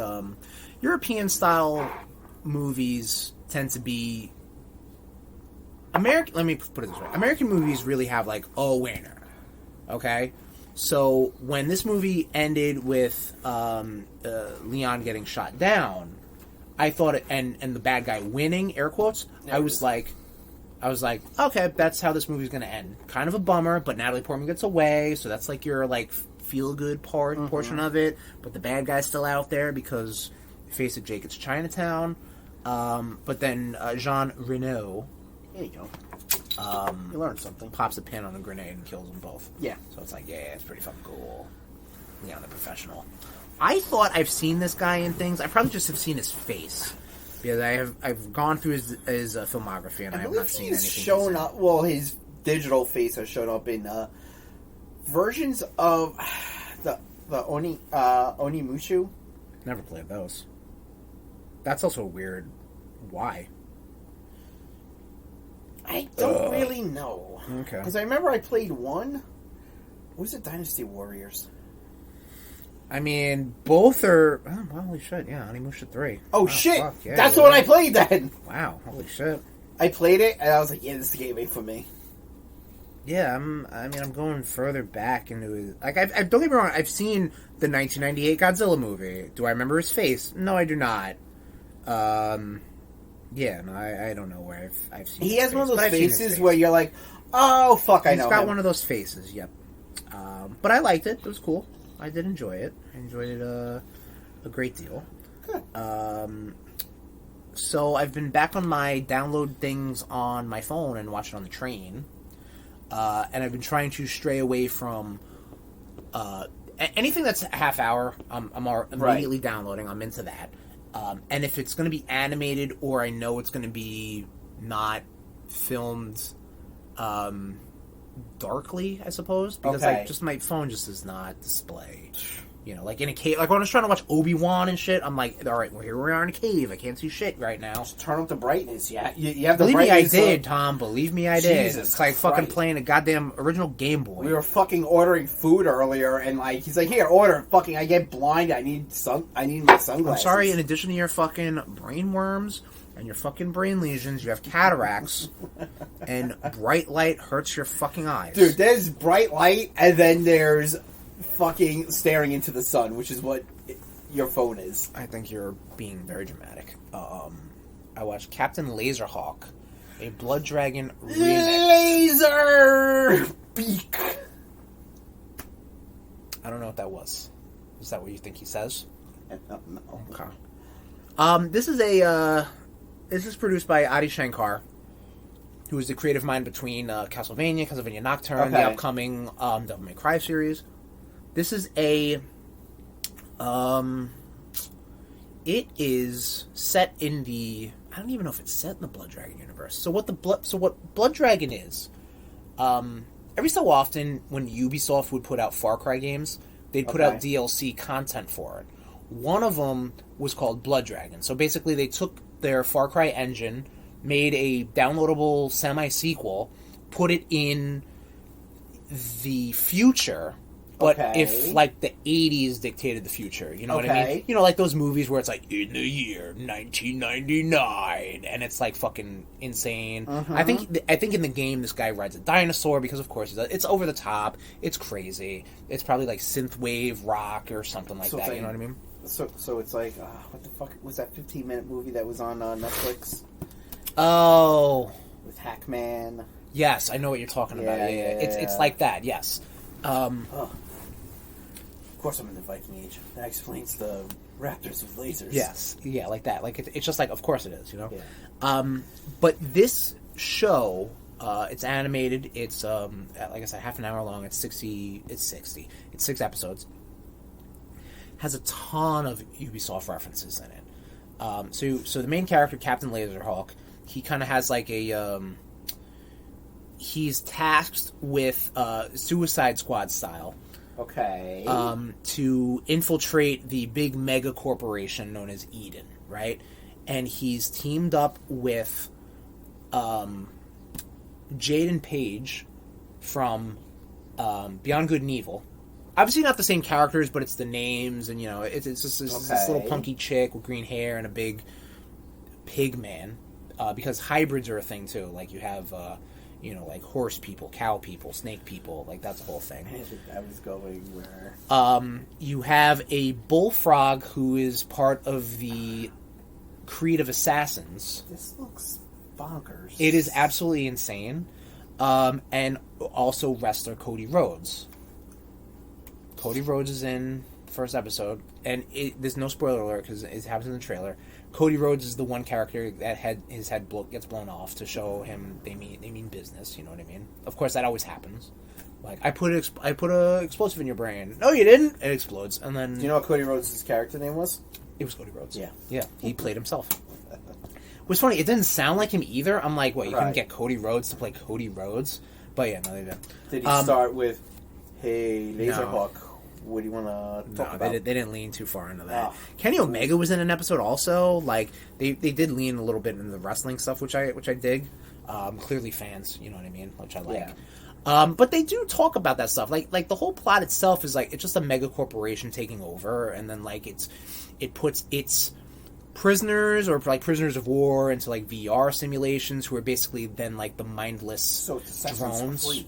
European style movies tend to be American. Let me put it this way: American movies really have like a winner. Okay, so when this movie ended with Leon getting shot down, I thought and the bad guy winning, air quotes. I was like, okay, that's how this movie's going to end. Kind of a bummer, but Natalie Portman gets away, so that's like your like feel good portion of it. But the bad guy's still out there because, face it, Jake, it's Chinatown. But then Jean Reno, There you go. You learned something. pops a pin on a grenade and kills them both. Yeah. So it's like, yeah, it's pretty fucking cool. Leon the Professional. I thought I've seen this guy in things. I probably just have seen his face because I've gone through his filmography and I have not seen anything. Shown up. Well, his digital face has shown up in versions of the Onimushu. Never played those. That's also weird. Why? I don't really know. Okay. Because I remember I played one. What was it? Dynasty Warriors. I mean, both are... Oh, well, holy shit, yeah, Onimusha 3. Oh, wow, shit! Fuck, yeah, That's the one I played then! Wow, holy shit. I played it, and I was like, yeah, this is the game for me. Yeah, I'm going further back into it. Like, don't get me wrong, I've seen the 1998 Godzilla movie. Do I remember his face? No, I do not. Yeah, no, I don't know where I've seen. He has one of those faces face. where you're like, oh fuck, I know. He's got him. one of those faces. Yep. But I liked it. It was cool. I did enjoy it. I enjoyed it a great deal. Good. So I've been back on my download things on my phone and watch it on the train. And I've been trying to stray away from anything that's a half hour. I'm immediately downloading. I'm into that. And if it's going to be animated or I know it's going to be not filmed darkly, I suppose, because like just my phone just does not display. You know, like in a cave. Like when I was trying to watch Obi-Wan and shit, I'm like, all right, well, here we are in a cave. I can't see shit right now. Just turn up the brightness. Yeah, you have the Believe me, I brightness. did, Tom. Believe me, I did. Jesus It's like fucking Christ. playing a goddamn original Game Boy. We were fucking ordering food earlier, and like he's like, "Here, order." Fucking, I get blind. I need my sunglasses. I'm sorry. In addition to your fucking brain worms and your fucking brain lesions, you have cataracts, and bright light hurts your fucking eyes. Dude, there's bright light, and then there's fucking staring into the sun, which is what your phone is. I think you're being very dramatic. I watched Captain Laserhawk, a Blood Dragon remix. Laser beak. I don't know what that was. Is that what you think he says? I don't know. Okay. This is produced by Adi Shankar, who is the creative mind between Castlevania Nocturne, the upcoming Devil May Cry series. This is it is set in the... I don't even know if it's set in the Blood Dragon universe. So what Blood Dragon is, every so often when Ubisoft would put out Far Cry games, they'd put out DLC content for it. One of them was called Blood Dragon. So basically they took their Far Cry engine, made a downloadable semi-sequel, put it in the future, but Okay. if like the 80s dictated the future, you know what I mean? Okay. You know, like those movies where it's like in the year 1999, and it's like fucking insane. I think in the game this guy rides a dinosaur because of course it's over the top, it's crazy, it's probably like synthwave rock or something like that. You know what I mean? So it's like, what the fuck was that 15-minute movie that was on Netflix Oh, with Hackman? yes, I know what you're talking about. Yeah. It's like that. Yes. Of course, I'm in the Viking Age. That explains the raptors with lasers. Yes, yeah, like that. Like it's just like, of course it is, you know. Yeah. But this show, it's animated. It's like I said, half an hour long. It's 60. It's 6 episodes. Has a ton of Ubisoft references in it. So the main character, Captain Laserhawk, he kind of has like a. He's tasked with Suicide Squad style. Okay. To infiltrate the big mega corporation known as Eden, right? And he's teamed up with Jaden Page from Beyond Good and Evil. Obviously not the same characters, but it's the names, and you know, it's just this little punky chick with green hair and a big pig man. Because hybrids are a thing too. Like you have. Like horse people, cow people, snake people, like that's the whole thing. I was going where... You have a bullfrog who is part of the creed of assassins. This looks bonkers. It is absolutely insane. And also wrestler Cody Rhodes. Cody Rhodes is in the first episode, and there's no spoiler alert because it happens in the trailer. Cody Rhodes is the one character that his head gets blown off to show him they mean business. You know what I mean? Of course, that always happens. Like I put a explosive in your brain. No, you didn't. It explodes, and then Do you know what Cody Rhodes' character name was? It was Cody Rhodes. Yeah. He played himself. What's funny, it didn't sound like him either. I'm like, what? You couldn't get Cody Rhodes to play Cody Rhodes? But yeah, no, they didn't. Did he start with, "Hey, Laserhawk"? No. What do you want to talk about? They didn't lean too far into that. Oh. Kenny Omega was in an episode also. Like they did lean a little bit into the wrestling stuff, which I dig. Clearly fans, you know what I mean, which I like. Yeah. But they do talk about that stuff. Like the whole plot itself is like it's just a mega corporation taking over, and then like it puts its prisoners or like prisoners of war into like VR simulations who are basically then like the mindless drones. Creed.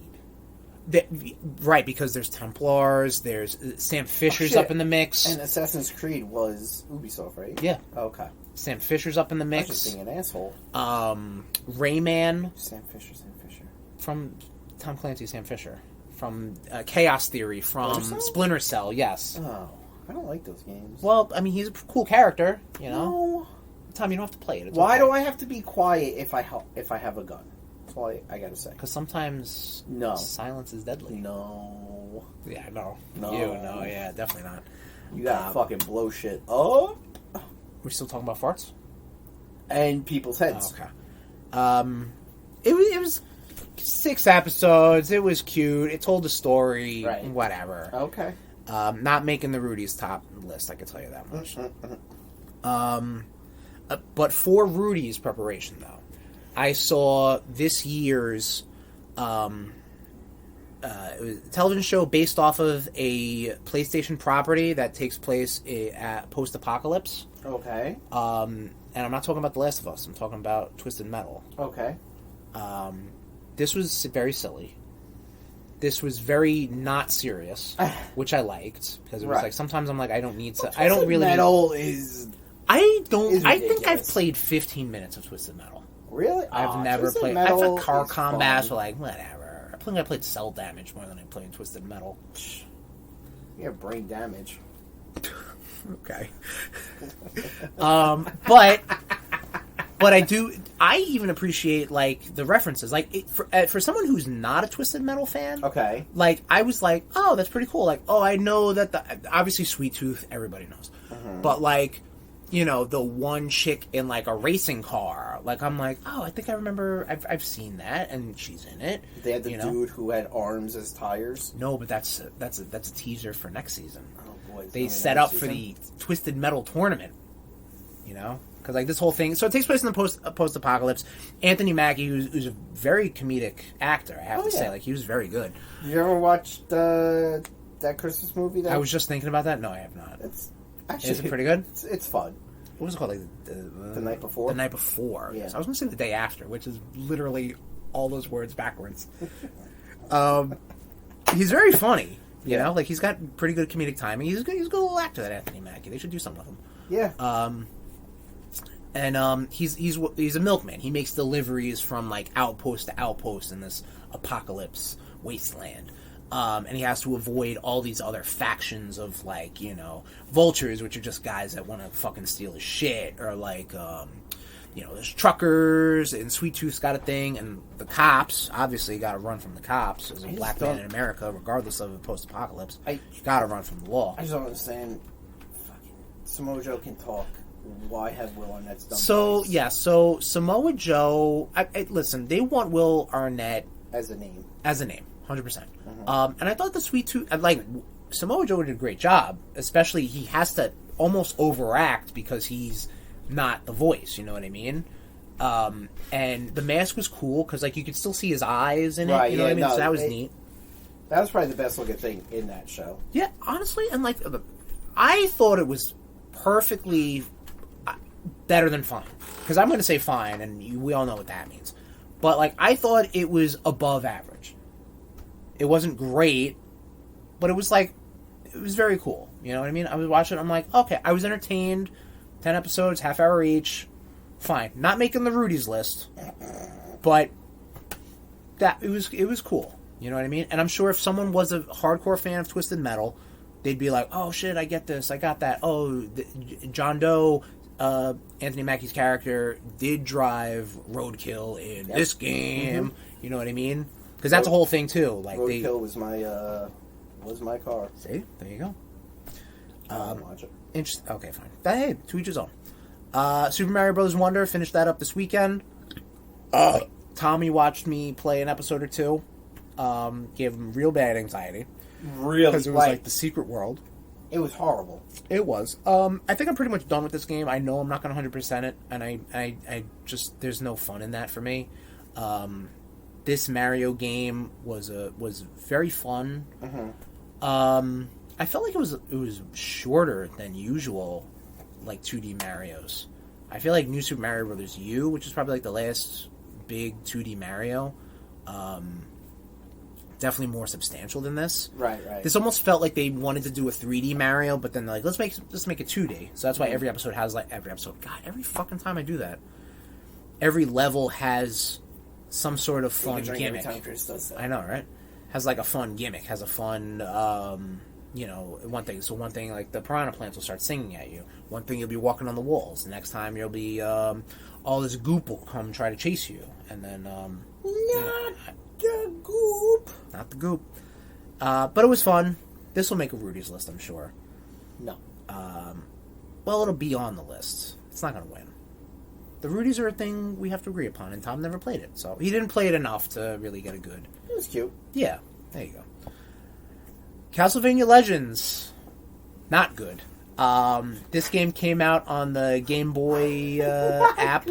Right, because there's Templars, there's Sam Fisher's up in the mix. And Assassin's Creed was Ubisoft, right? Yeah. Okay. Sam Fisher's up in the mix. I'm just being an asshole. Rayman. Sam Fisher. From Tom Clancy's Sam Fisher. From Chaos Theory, from Splinter Cell, yes. Oh, I don't like those games. Well, I mean, he's a cool character, you know? No. Tom, you don't have to play it. It's Why okay. do I have to be quiet if I have a gun? That's all I gotta say. Because sometimes silence is deadly. No. Yeah, no. No. Yeah, definitely not. You gotta fucking blow shit up. We're still talking about farts? And people's heads. Okay. It was 6 episodes. It was cute. It told a story. Right. Whatever. Okay. Not making the Rudy's top list, I can tell you that much. But for Rudy's preparation, though, I saw this year's television show based off of a PlayStation property that takes place at post-apocalypse. Okay. And I'm not talking about The Last of Us. I'm talking about Twisted Metal. Okay. This was very silly. This was very not serious, which I liked because it was like sometimes I'm like I don't need to. I don't really. Metal is. I don't. I think I've played 15 minutes of Twisted Metal. Really? I've never played. I've had car combat, so like whatever. I think I played Cell Damage more than I played Twisted Metal. You have brain damage. Okay. But I do. I even appreciate like the references. Like for someone who's not a Twisted Metal fan. Okay. Like I was like, oh, that's pretty cool. Like, oh, I know that obviously Sweet Tooth, everybody knows. But like, you know, the one chick in like a racing car. Like I'm like, oh, I think I remember. I've seen that, and she's in it. They had the dude who had arms as tires. No, but that's a teaser for next season. Oh boy, they set up for the Twisted Metal tournament. You know. Because like this whole thing, so it takes place in the post-apocalypse. Anthony Mackie, who's a very comedic actor, I have to say, like he was very good. You ever watched that Christmas movie? I was just thinking about that. No, I have not. It's actually Is it pretty good? It's fun. What was it called? Like The Night Before? The Night Before. Yeah. So I was going to say The Day After, which is literally all those words backwards. He's very funny. You know? Like, he's got pretty good comedic timing. He's a good little actor, that Anthony Mackie. They should do something with him. Yeah. And he's a milkman. He makes deliveries from, like, outpost to outpost in this apocalypse wasteland. And he has to avoid all these other factions of, like, you know, vultures, which are just guys that want to fucking steal his shit, or, like, you know, there's truckers, and Sweet Tooth's got a thing, and the cops, obviously, you gotta run from the cops as a black man in America, regardless of the post-apocalypse. You gotta run from the law. I just don't understand. Fucking Samoa Joe can talk. Why have Will Arnett's done so Samoa Joe, listen, they want Will Arnett as a name. 100%. And I thought the Sweet Tooth, like, Samoa Joe did a great job, especially he has to almost overact because he's not the voice, you know what I mean? And the mask was cool because, like, you could still see his eyes in it, you know what I mean? No, so that was neat. That was probably the best looking thing in that show. Yeah, honestly, and, like, I thought it was perfectly better than fine. Because I'm going to say fine, and we all know what that means. But, like, I thought it was above average. It wasn't great, but it was, like, it was very cool. You know what I mean? I was watching it, I'm like, okay, I was entertained. 10 episodes, half hour each. Fine. Not making the Rudy's list, but that it was cool. You know what I mean? And I'm sure if someone was a hardcore fan of Twisted Metal, they'd be like, oh shit, I get this, I got that. Oh, John Doe, Anthony Mackie's character, did drive Roadkill in this game. Mm-hmm. You know what I mean? Because that's a whole thing too. Like Roadkill was my car. See, there you go. Watch it. Okay, fine. Hey, to each his own. Super Mario Bros. Wonder, finished that up this weekend. Tommy watched me play an episode or two. Gave him real bad anxiety. Really? Because it was like the secret world. It was horrible. It was. I think I'm pretty much done with this game. I know I'm not going to 100% it, and I just, there's no fun in that for me. This Mario game was very fun. Mm-hmm. I felt like it was shorter than usual, like 2D Marios. I feel like New Super Mario Bros. U, which is probably like the last big 2D Mario, definitely more substantial than this. Right. This almost felt like they wanted to do a 3D Mario, but then they're like, let's make it 2D. So that's why every episode has God, every fucking time I do that, every level has some sort of fun gimmick. Every time Chris does that. I know, right? Has like a fun gimmick, has a fun, one thing, like the piranha plants will start singing at you. One thing, you'll be walking on the walls. The next time, you'll be, all this goop will come try to chase you. And then, the goop. Not the goop. But it was fun. This will make a Rudy's list, I'm sure. No. Well, it'll be on the list. It's not going to win. The Rudies are a thing we have to agree upon, and Tom never played it. So he didn't play it enough to really get a good... It was cute. Yeah, there you go. Castlevania Legends. Not good. This game came out on the Game Boy app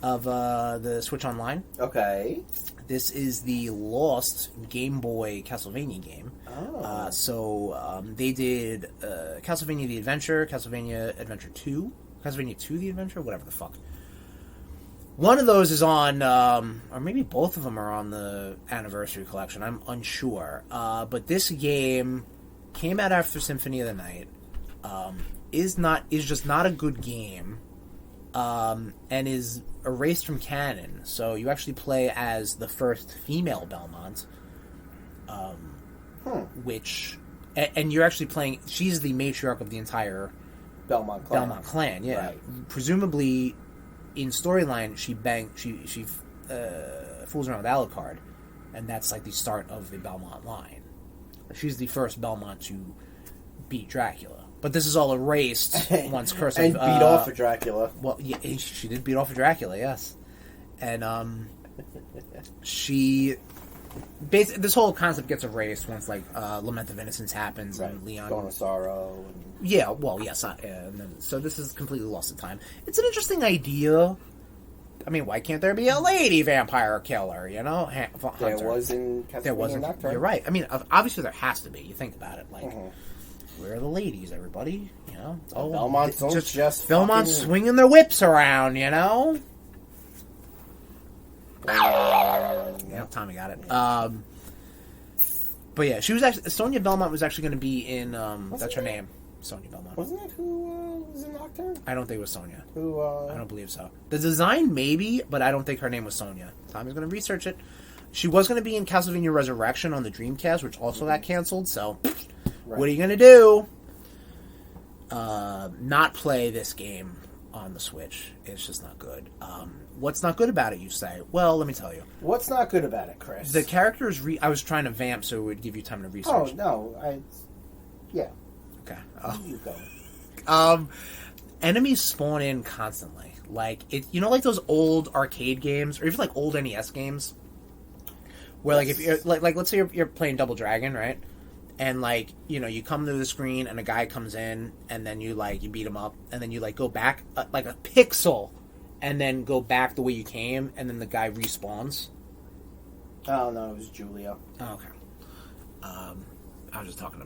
of the Switch Online. Okay. This is the lost Game Boy Castlevania game. Oh. So they did Castlevania The Adventure, Castlevania Adventure 2, Castlevania 2 The Adventure, whatever the fuck. One of those is on, or maybe both of them are on the Anniversary Collection. I'm unsure. But this game came out after Symphony of the Night. Is just not a good game. And is erased from canon. So you actually play as the first female Belmont. Which, and you're actually playing. She's the matriarch of the entire Belmont clan. Yeah. Right. Presumably, in storyline, she fools around with Alucard, and that's like the start of the Belmont line. She's the first Belmont to beat Dracula. But this is all erased once Curse and of... beat off of Dracula. Well, yeah, she did beat off of Dracula, yes. And, she... Basically, this whole concept gets erased once, like, Lament of Innocence happens, right. and Leon... Dawn of Sorrow. And... Yeah, well, yes. And then, so this is completely lost in time. It's an interesting idea. I mean, why can't there be a lady vampire killer? You know, there was in Castlevania. There wasn't. Nocturne. You're right. I mean, obviously there has to be. You think about it, like, where are the ladies? Everybody, you know, it's all Belmont don't just Belmont swinging their whips around. You know. Yeah, Tommy got it. But yeah, she was actually Sonia Belmont was actually going to be in. That's her name, Sonia Belmont. Wasn't it who was in Nocturne? I don't think it was Sonia. Who? I don't believe so. The design maybe, but I don't think her name was Sonia. Tommy's going to research it. She was going to be in Castlevania Resurrection on the Dreamcast, which also got canceled. So, what are you going to do? Not play this game on the Switch. It's just not good. What's not good about it, you say? Well, let me tell you. What's not good about it, Chris? The characters... I was trying to vamp so it would give you time to research. Oh, no. Yeah. Okay. You go. Enemies spawn in constantly. Like, you know, like those old arcade games, or even like old NES games? Where, like, if you're... Like, let's say you're playing Double Dragon, right? And, like, you know, you come to the screen and a guy comes in, and then you beat him up, and then you, like, go back, like a pixel... and then go back the way you came, and then the guy respawns. Oh no, it was Julia. Oh, okay. I was just talking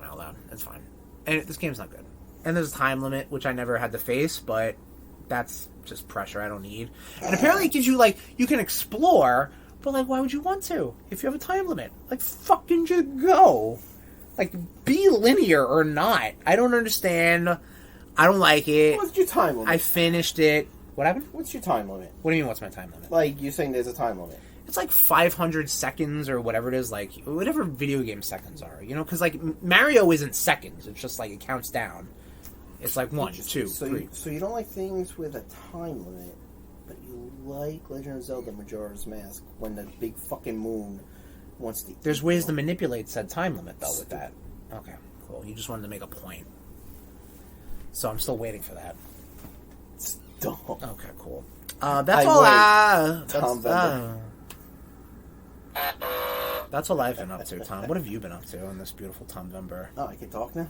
out loud. That's fine. And this game's not good. And there's a time limit, which I never had to face, but that's just pressure I don't need. And apparently it gives you, like, you can explore, but, like, why would you want to if you have a time limit? Like, fucking just go. Like, be linear or not. I don't understand. I don't like it. What's your time limit? I finished it. What happened? What's your time limit? What do you mean, what's my time limit? Like, you're saying there's a time limit. It's like 500 seconds or whatever it is, like, whatever video game seconds are, you know? Because, like, Mario isn't seconds. It's just, like, it counts down. It's like 1, 2, 3. So you don't like things with a time limit, but you like Legend of Zelda Majora's Mask when the big fucking moon wants to... There's ways to manipulate said time limit, though, with that. Okay, cool. You just wanted to make a point. So I'm still waiting for that. Dumb. Okay, cool. That's all that's all I've been up to, Tom. What have you been up to on this beautiful Tomvember? Oh, I can talk now?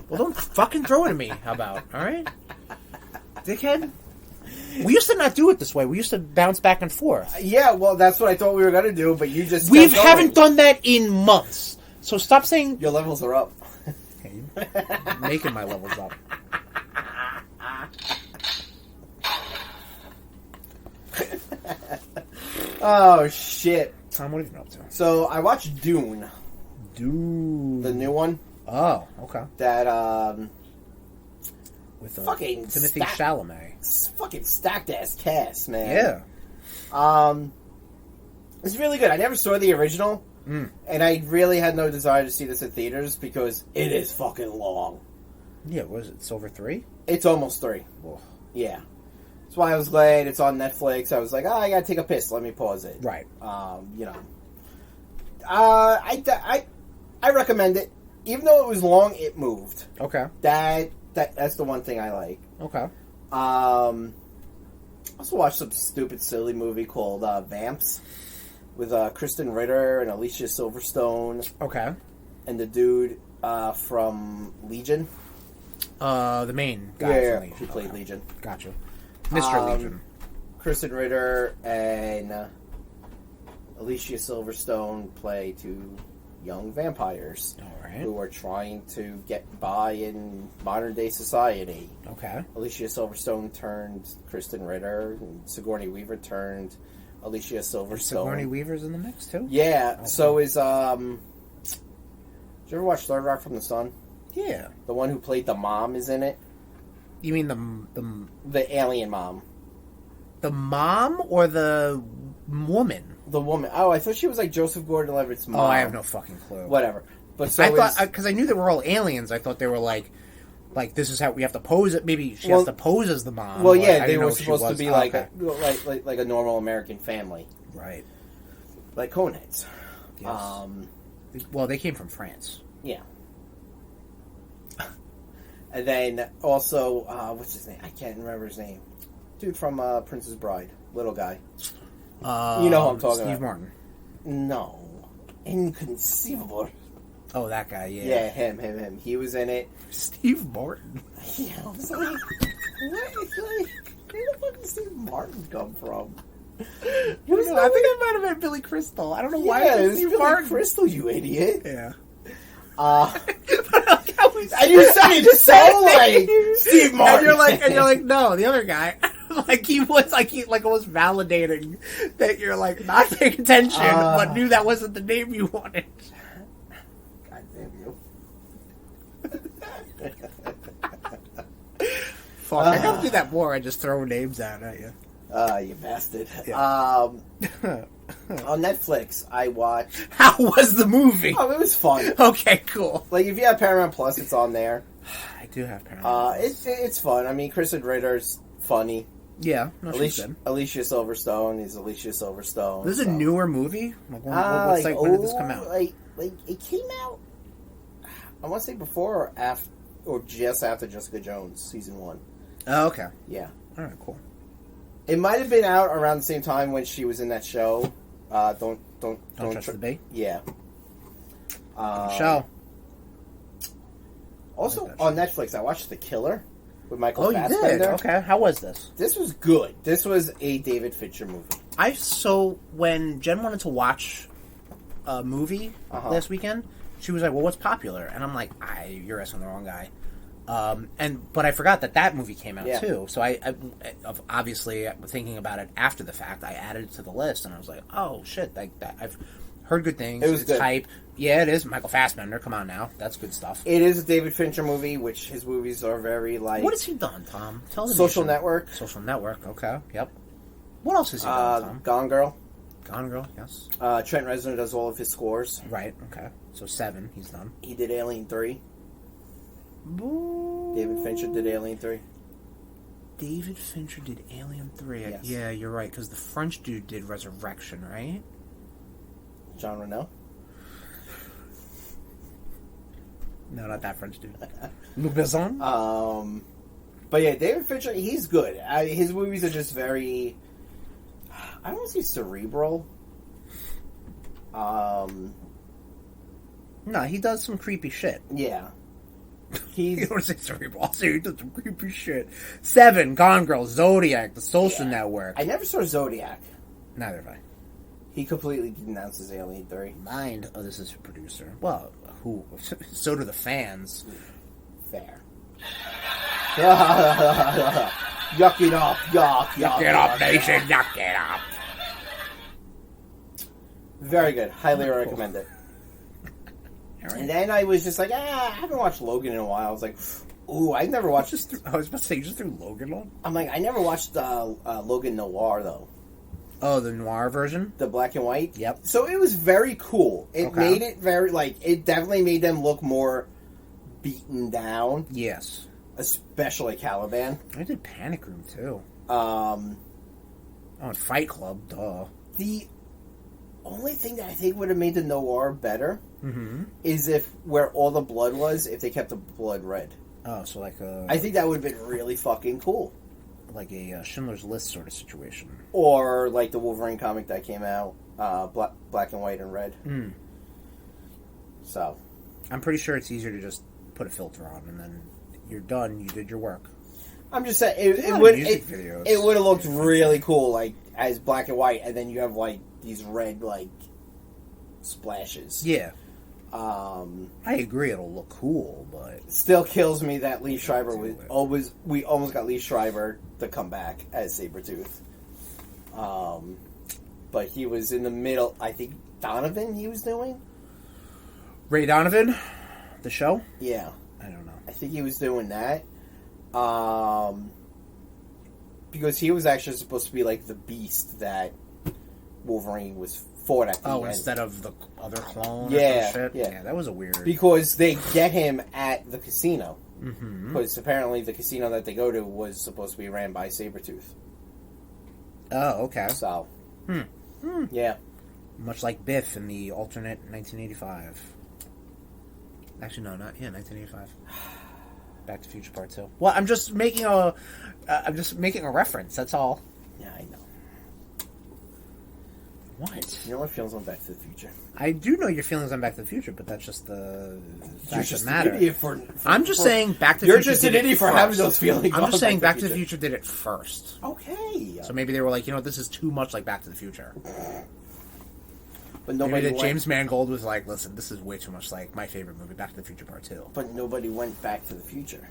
Well, don't fucking throw it at me, how about? Alright? Dickhead? We used to not do it this way. We used to bounce back and forth. Yeah, well, that's what I thought we were going to do, but you just... We haven't done that in months. So stop saying... Your levels are up. Okay, you're making my levels up. Oh, shit. Tom, what have you been up to? So, I watched Dune. Dune. The new one. Oh, okay. That, with fucking Timothy Chalamet. Fucking stacked-ass cast, man. Yeah. It's really good. I never saw the original, and I really had no desire to see this in theaters because it is fucking long. Yeah, what is it? It's over 3? It's almost 3. Whoa. Yeah. That's why I was glad it's on Netflix. I was like, I gotta take a piss. Let me pause it. Right. You know. I recommend it. Even though it was long, it moved. Okay. That's the one thing I like. Okay. Also watched some stupid, silly movie called Vamps with Kristen Ritter and Alicia Silverstone. Okay. And the dude from Legion. The main guy from Legion. Who played Legion. Gotcha. Mr. Legion. Kristen Ritter and Alicia Silverstone play 2 young vampires. All right. Who are trying to get by in modern day society. Okay. Alicia Silverstone turned Kristen Ritter, and Sigourney Weaver turned Alicia Silverstone. Sigourney Weaver's in the mix too? Yeah. Okay. So is did you ever watch Third Rock from the Sun? Yeah. The one who played the mom is in it. You mean the alien mom? The mom or the woman? The woman. Oh, I thought she was like Joseph Gordon-Levitt's mom. Oh, I have no fucking clue. Whatever. But so I thought, because I knew they were all aliens, I thought they were like this is how we have to pose it. Maybe she has to pose as the mom. Well, yeah, they were supposed to be like a normal American family, right? Like Coneheads. Yes. Well, they came from France. Yeah. And then also, what's his name? I can't remember his name. Dude from Princess Bride, little guy. You know who I'm talking about. Steve Martin. No, Inconceivable. Oh, that guy, yeah. Yeah, him. He was in it. Steve Martin. Yeah, I was like, what? Like, who the fuck is Steve Martin? Martin come from? I think it might have been Billy Crystal. I don't know why. Yeah, it was Billy Crystal, you idiot. Yeah. And you said it so like Steve Martin. And you're like, no, the other guy. He was validating that you're like not paying attention, but knew that wasn't the name you wanted. God damn you. Fuck, I gotta do that more. I just throw names out at you. You bastard. Yeah. On Netflix, I watched... How was the movie? Oh, it was fun. Okay, cool. Like, if you have Paramount Plus, it's on there. I do have Paramount Plus. It's fun. I mean, Kristen Ritter's funny. Yeah, no, she's good. Alicia Silverstone is Alicia Silverstone. This is a newer movie? Like, when did this come out? Like, it came out, I want to say before or after, or just after Jessica Jones, season 1. Oh, okay. Yeah. Alright, cool. It might have been out around the same time when she was in that show. Don't Trust the Bait? Yeah. Show. Also, like on Netflix, I watched The Killer with Michael Oh, Fassbender. you did? Okay. How was this? This was good. This was a David Fincher movie. When Jen wanted to watch a movie last weekend, she was like, well, what's popular? And I'm like, you're asking the wrong guy. But I forgot that movie came out too. So I obviously thinking about it after the fact, I added it to the list, and I was like, oh shit, I've heard good things. It's good. Hype. Yeah, it is. Michael Fassbender, come on now, that's good stuff. It is a David Fincher movie, which his movies are very like. What has he done, Tom? Tell the Social nation. Network. Social Network. Okay. Yep. What else has he done, Tom? Gone Girl. Gone Girl. Yes. Trent Reznor does all of his scores. Right. Okay. So 7, he's done. He did Alien 3. David Fincher did Alien 3. David Fincher did Alien 3. Yes. Yeah, you're right, because the French dude did Resurrection, right? Jean Reno. No, not that French dude. Luc Besson? But yeah, David Fincher, he's good. His movies are just very... I don't want to say cerebral. No, he does some creepy shit. Yeah. You don't want to say cerebral. I'll say he does some creepy shit. 7, Gone Girl, Zodiac, The Social Network. I never saw Zodiac. Neither have I. He completely denounces Alien 3. Mind, this is a producer. Well, who? So do the fans. Fair. Yuck it up, yuck it up, nation, yuck it up. Very good. Highly recommend it. Right. And then I was just like, I haven't watched Logan in a while. I was like, ooh, I never watched... I was about to say, you just threw Logan on? I'm like, I never watched Logan Noir, though. Oh, the Noir version? The black and white? Yep. So it was very cool. It made it very, like, it definitely made them look more beaten down. Yes. Especially Caliban. I did Panic Room, too. And Fight Club, duh. The only thing that I think would have made the Noir better is if where all the blood was, if they kept the blood red. Oh, so like a... I think that would have been really fucking cool. Like a Schindler's List sort of situation. Or like the Wolverine comic that came out, black and white and red. So. I'm pretty sure it's easier to just put a filter on and then you're done, you did your work. I'm just saying, it would have looked really cool, like, as black and white, and then you have, like, these red, like, splashes. Yeah. I agree, it'll look cool, but... Still kills me that Lee Schreiber we almost got Lee Schreiber to come back as Sabretooth. But he was in the middle, I think, Donovan he was doing? Ray Donovan? The show? Yeah. I don't know. I think he was doing that. Because he was actually supposed to be like the beast that Wolverine was fought at the end. Instead of the other clone or some shit? Yeah, that was a weird... Because they get him at the casino. Because apparently the casino that they go to was supposed to be ran by Sabretooth. Oh, okay. So, yeah. Much like Biff in the alternate 1985. Actually, no, not... Yeah, 1985. Back to Future Part 2. Well, I'm just making a reference, that's all. Yeah, I know. What? You know what feels on Back to the Future? I do know your feelings on Back to the Future, but that's just the fact just that matter. an idiot for I'm just saying Back to the You're Future. just an idiot for having those feelings. I'm on just saying Back to the Future. Future did it first. Okay. So maybe they were like, this is too much like Back to the Future. But Maybe nobody that James Mangold was like, listen, this is way too much like my favorite movie, Back to the Future Part 2. But nobody went Back to the Future.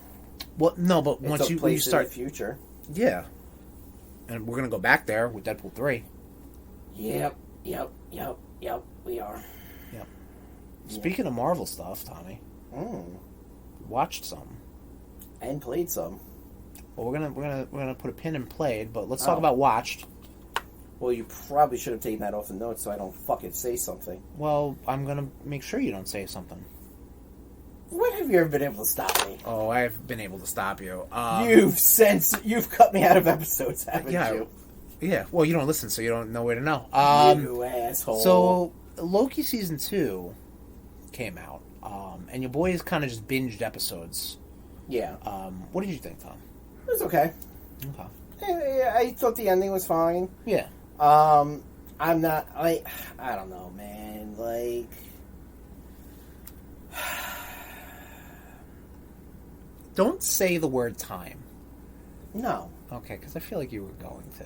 Well, no, but It once took when place you start, in the future. yeah, and we're gonna go back there with Deadpool 3. Yep. We are. Yep. Speaking of Marvel stuff, Tommy, watched some and played some. Well, we're gonna put a pin in played, but let's talk about watched. Well, you probably should have taken that off the notes so I don't fucking say something. Well, I'm gonna make sure you don't say something. When have you ever been able to stop me? Oh, I've been able to stop you. You've cut me out of episodes, haven't you? Yeah. Well, you don't listen, so you don't know where to know. You asshole. So Loki season 2 came out, and your boys kind of just binged episodes. Yeah. What did you think, Tom? It was okay. Okay. I thought the ending was fine. Yeah. I'm not. I don't know, man. Like. Don't say the word time. No. Okay, because I feel like you were going to.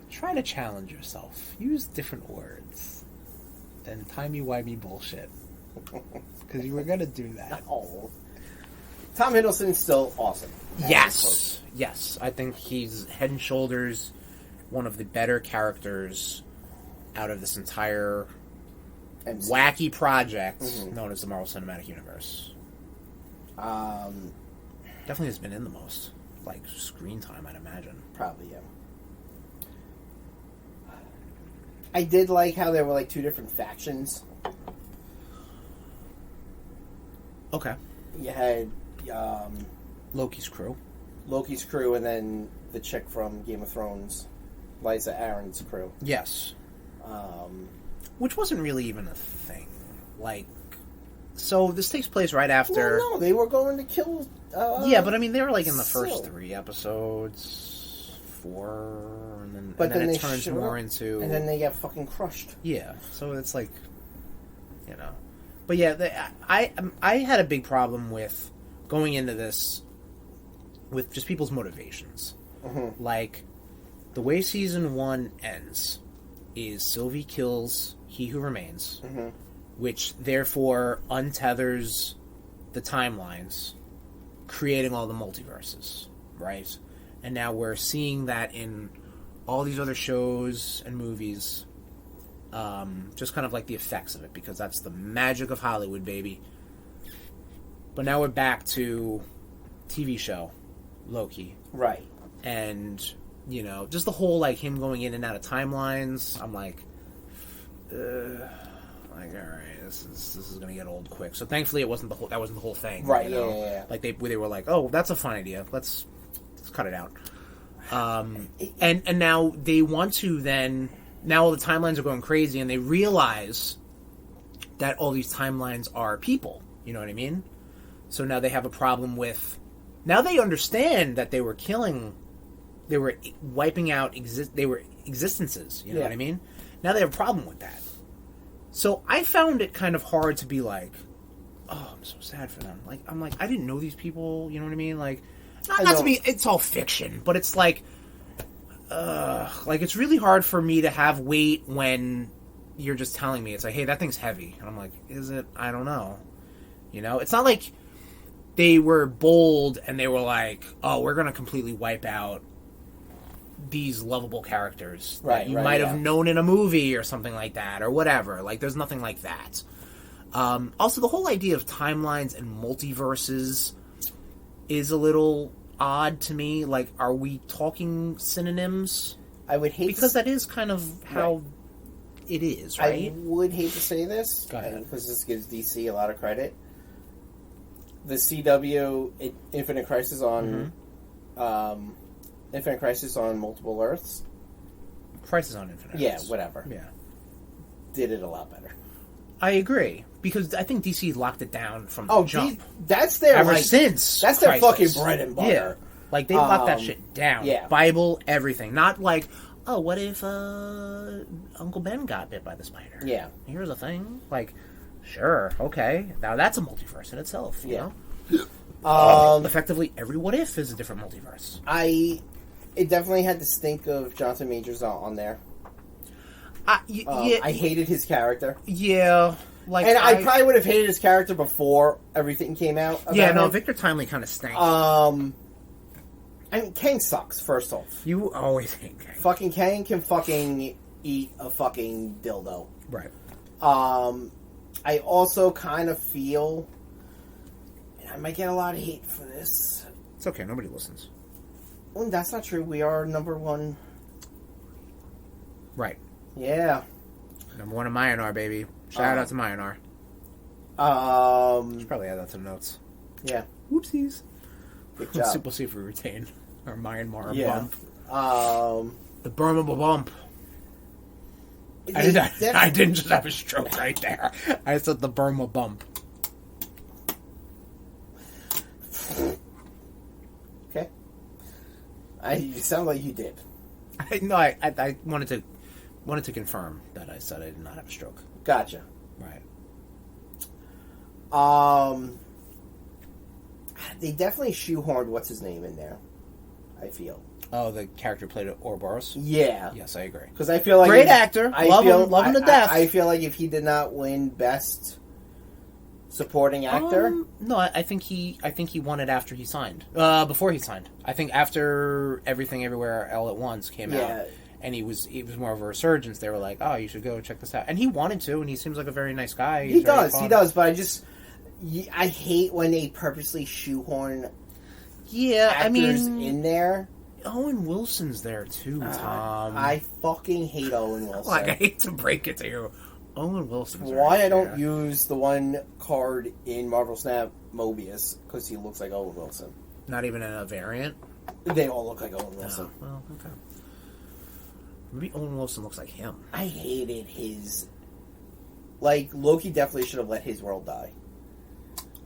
Try to challenge yourself. Use different words than timey-wimey bullshit. Because you were going to do that. Oh. Tom Hiddleston's still awesome. Yes. Yes. I think he's head and shoulders one of the better characters out of this entire wacky project known as the Marvel Cinematic Universe. Definitely has been in the most, like, screen time, I'd imagine. Probably, yeah. I did like how there were, like, two different factions. Okay. You had, Loki's crew. Loki's crew, and then the chick from Game of Thrones, Liza Aaron's crew. Yes. Which wasn't really even a thing. Like, so this takes place right after... No, they were going to kill... yeah, but I mean, they were like in the first Syl. 3 episodes, 4, and But then then it turns more into... And then they get fucking crushed. Yeah, so it's like, you know. But yeah, I had a big problem with going into this with just people's motivations. Mm-hmm. Like, the way season 1 ends is Sylvie kills He Who Remains, which therefore untethers the timelines, creating all the multiverses, right? And now we're seeing that in all these other shows and movies, just kind of like the effects of it, because that's the magic of Hollywood, baby. But now we're back to TV show Loki. Right. And, you know, just the whole, like, him going in and out of timelines, I'm like, alright, this is gonna get old quick. So thankfully that wasn't the whole thing. Right, you know? yeah. Like, they were like, oh, that's a fun idea. Let's cut it out. And now they want to then... Now all the timelines are going crazy, and they realize that all these timelines are people. You know what I mean? So now they have a problem with... Now they understand that they were killing... They were wiping out... They were existences. You know what I mean? Now they have a problem with that. So I found it kind of hard to be like, oh, I'm so sad for them. Like, I'm like, I didn't know these people. You know what I mean? Like, not to be... It's all fiction, but it's like... like, it's really hard for me to have weight when you're just telling me. It's like, hey, that thing's heavy. And I'm like, is it? I don't know. You know? It's not like they were bold and they were like, oh, we're going to completely wipe out these lovable characters that you might have known in a movie or something like that, or whatever. Like, there's nothing like that. Also, the whole idea of timelines and multiverses is a little... odd to me. Like, are we talking synonyms? I would hate because that is kind of how it is, right? I would hate to say this, Go ahead. because this gives DC a lot of credit. The CW Infinite Crisis on Infinite Crisis on Multiple Earths. Crisis on Infinite Earths. Yeah, whatever. Yeah, did it a lot better. I agree, because I think DC locked it down from the jump. That's their ever since. That's their Crisis. fucking bread and butter. Yeah, like they locked that shit down. Yeah. Bible, everything. Not like, oh, what if Uncle Ben got bit by the spider? Yeah. Here's a thing. Like, sure, okay. Now that's a multiverse in itself, you know? Effectively, every what if is a different multiverse. It definitely had the stink of Jonathan Majors on there. Yeah, I hated his character. Yeah. Like, and I probably would have hated his character before everything came out. Yeah, no, him. Victor Timely kind of stank. I mean, Kang sucks, first off. You always hate Kang. Fucking Kang can fucking eat a fucking dildo. Right. I also kind of feel, and I might get a lot of hate for this. It's okay, nobody listens. Well, that's not true. We are number one. Right. Yeah. Number one in Myanmar, baby. Shout out to Myanmar. Should probably add that to the notes. Yeah. Whoopsies. Good job. We'll see if we retain our Myanmar Yeah. bump. The Burma bump. I didn't just have a stroke right there. I said the Burma bump. Okay. You sound like you did. I wanted to confirm that I said I did not have a stroke. Gotcha. Right. They definitely shoehorned what's his name in there. I feel. Oh, the character played at Ouroboros? Yeah. Yes, I agree. Because I feel like great actor. Love him to death. I feel like if he did not win Best Supporting Actor, no, I think he won it after he signed. Before he signed, I think after Everything Everywhere All at Once came out, and it was more of a resurgence. They were like, "Oh, you should go check this out," and he wanted to, and he seems like a very nice guy. He does. But I hate when they purposely shoehorn. Yeah, actors in there. Owen Wilson's there too, Tom. I fucking hate Owen Wilson. Like, I hate to break it to you. Owen Wilson. Why I don't use the one card in Marvel Snap Mobius, because he looks like Owen Wilson. Not even in a variant? They all look like Owen Wilson. Oh, well, okay. Maybe Owen Wilson looks like him. I hated his... Like, Loki definitely should have let his world die.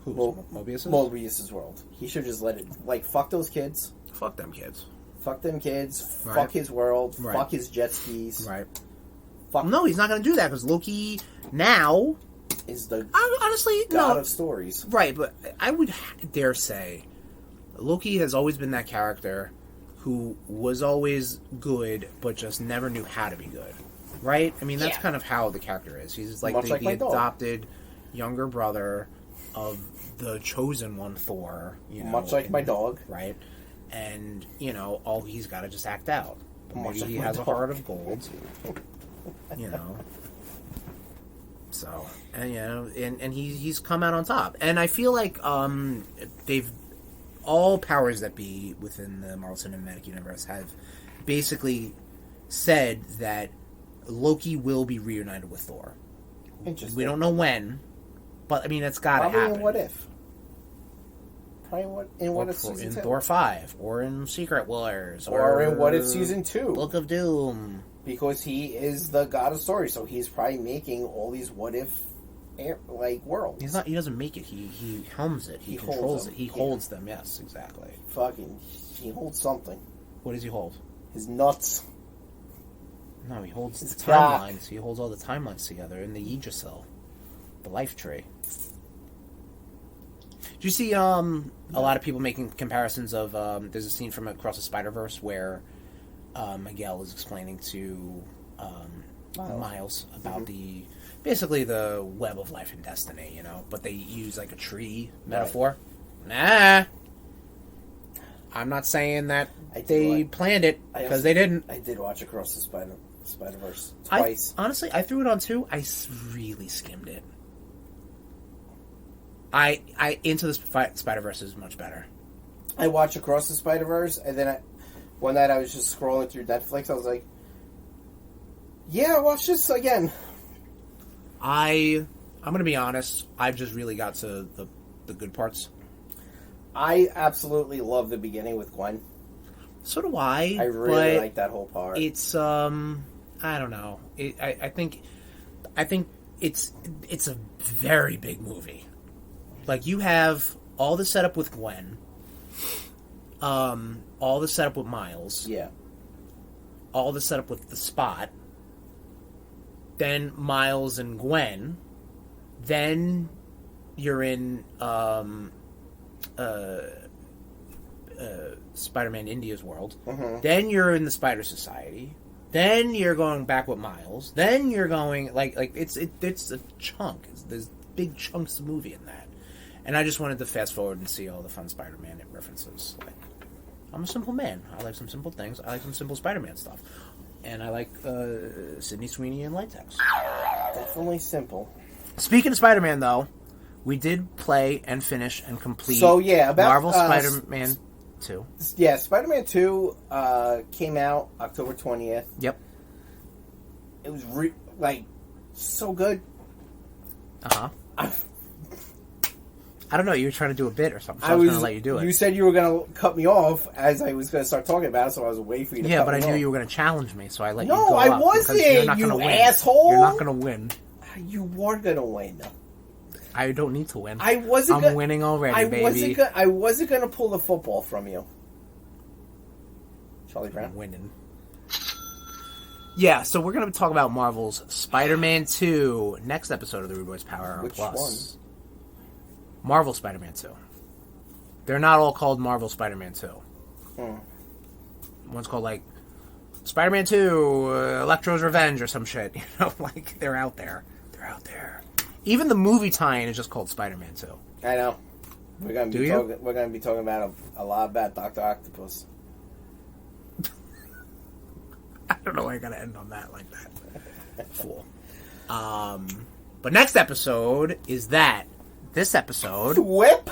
Who's Mobius's? Mobius's world. He should just let it... Like, fuck those kids. Fuck them kids. Fuck them kids. Right. Fuck his world. Right. Fuck his jet skis. Right. Fuck. No, he's not going to do that, because Loki now... is the honestly, god of stories. Right, but I would dare say Loki has always been that character who was always good, but just never knew how to be good. Right? I mean, that's kind of how the character is. He's like the adopted younger brother of the chosen one, Thor. You know, much like my dog. Right? And, all he's got to just act out. But maybe he has a heart of gold. So, and he's come out on top. And I feel like they've all powers that be within the Marvel Cinematic Universe have basically said that Loki will be reunited with Thor. Interesting. We don't know when, but I mean it's got to happen. Probably in What If. Probably in What If Season 2. In Thor 5, or in Secret Wars, or in What If Season 2. Book of Doom. Because he is the god of story, so he's probably making all these What If worlds. He's not. He doesn't make it. He helms it. He controls it. He holds them. Yes, exactly. Fucking, he holds something. What does he hold? His nuts. No, he holds the timelines. He holds all the timelines together in the Yggdrasil, the life tree. Do you see a lot of people making comparisons of there's a scene from Across the Spider-Verse where Miguel is explaining to Miles about basically the web of life and destiny, but they use like a tree metaphor. Nah. I'm not saying that they planned it, because they didn't. I did watch Across the Spider-Verse twice. Honestly, I threw it on too. I really skimmed it. Into the Spider-Verse is much better. I watched Across the Spider-Verse, and then one night I was just scrolling through Netflix. I was like, yeah, watch this again. I'm going to be honest. I've just really got to the good parts. I absolutely love the beginning with Gwen. So do I. I really like that whole part. It's I don't know. I think it's a very big movie. Like, you have all the setup with Gwen, all the setup with Miles. Yeah. all the setup with the Spot, then Miles and Gwen, then you're in Spider-Man India's world, then you're in the Spider Society, then you're going back with Miles, then you're going like it's a chunk. There's big chunks of movie in that, and I just wanted to fast forward and see all the fun Spider-Man references. Like, I'm a simple man. I like some simple things. I like some simple Spider-Man stuff, and I like Sydney Sweeney and Latex. Definitely simple. Speaking of Spider-Man, though, we did play and finish and complete. So yeah, about Marvel Spider-Man 2. Yeah, Spider-Man 2 came out October 20th. Yep. It was so good. Uh-huh. I don't know, you were trying to do a bit or something, so I was going to let you do it. You said you were going to cut me off as I was going to start talking about it, so I was waiting for you to cut me off. Yeah, but I knew you were going to challenge me, so I let you No, go I up wasn't, you're not you gonna win. asshole! You're not going to win. You were going to win. I don't need to win. I'm winning already, baby. I wasn't going to pull the football from you. Charlie Brown. I'm winning. Yeah, so we're going to talk about Marvel's Spider-Man 2, next episode of the RudeBoyz Power Hour Which Plus. one? Marvel Spider-Man 2. They're not all called Marvel Spider-Man 2. One's called, like, Spider-Man 2, Electro's Revenge or some shit. You know, like, they're out there. They're out there. Even the movie tie-in is just called Spider-Man 2. I know. We're going to be talking about a lot about Dr. Octopus. I don't know why I gotta end on that like that. Fool. But next episode is that. This episode... Whip!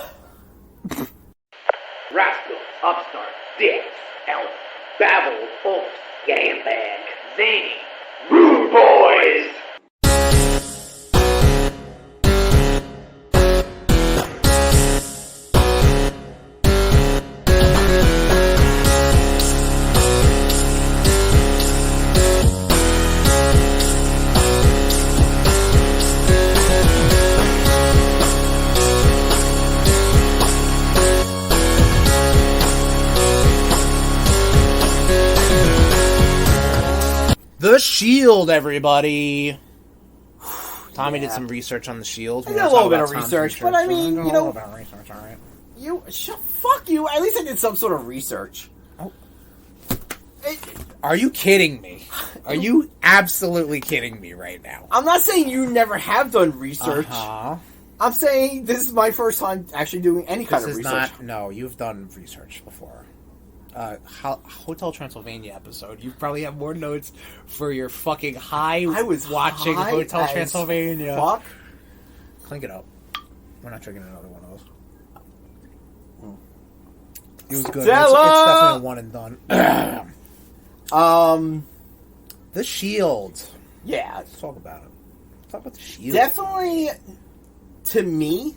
Rascal, Upstart, Dick, Elf, Babble, Bolt, Gambag, Zany, RudeBoyz! The Shield, everybody. Tommy did some research on the Shield. I did a little bit of research, but I mean, you know, research, fuck you. At least I did some sort of research. Oh. Are you kidding me? Are you absolutely kidding me right now? I'm not saying you never have done research. Uh-huh. I'm saying this is my first time actually doing any kind of research. No, you've done research before. Hotel Transylvania episode. You probably have more notes for your fucking high. I was watching high Hotel as Transylvania. Fuck. Clink it up. We're not drinking another one of those. It was good. It's definitely a one and done. The Shield. Yeah. Let's talk about it. Let's talk about the Shield. Definitely, to me.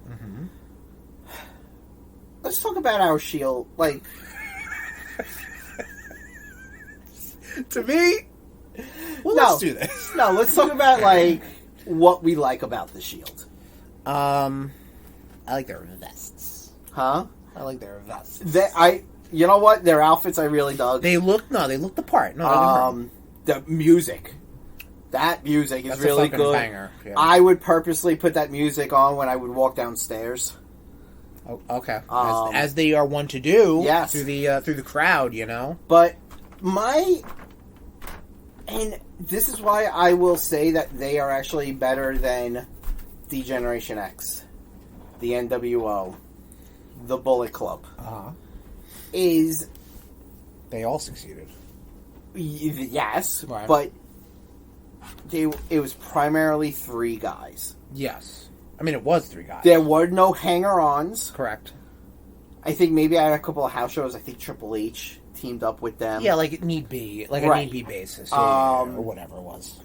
Mm-hmm. Let's talk about our Shield. Like. To me? Well, let's do this. No, let's talk about, like, what we like about the Shield. I like their vests. Huh? I like their vests. You know what? Their outfits I really dug. They look the part. No, the music. That music is really good. Banger. Yeah. I would purposely put that music on when I would walk downstairs. Oh, okay. As they are wont to do. Yes. Through the crowd, you know. But and this is why I will say that they are actually better than the Generation X, the NWO, the Bullet Club. Is they all succeeded? Yes, right. But it was primarily three guys. Yes, I mean it was three guys. There were no hanger-ons. Correct. I think maybe I had a couple of house shows. I think Triple H teamed up with them. Yeah, like a need be basis, or whatever it was.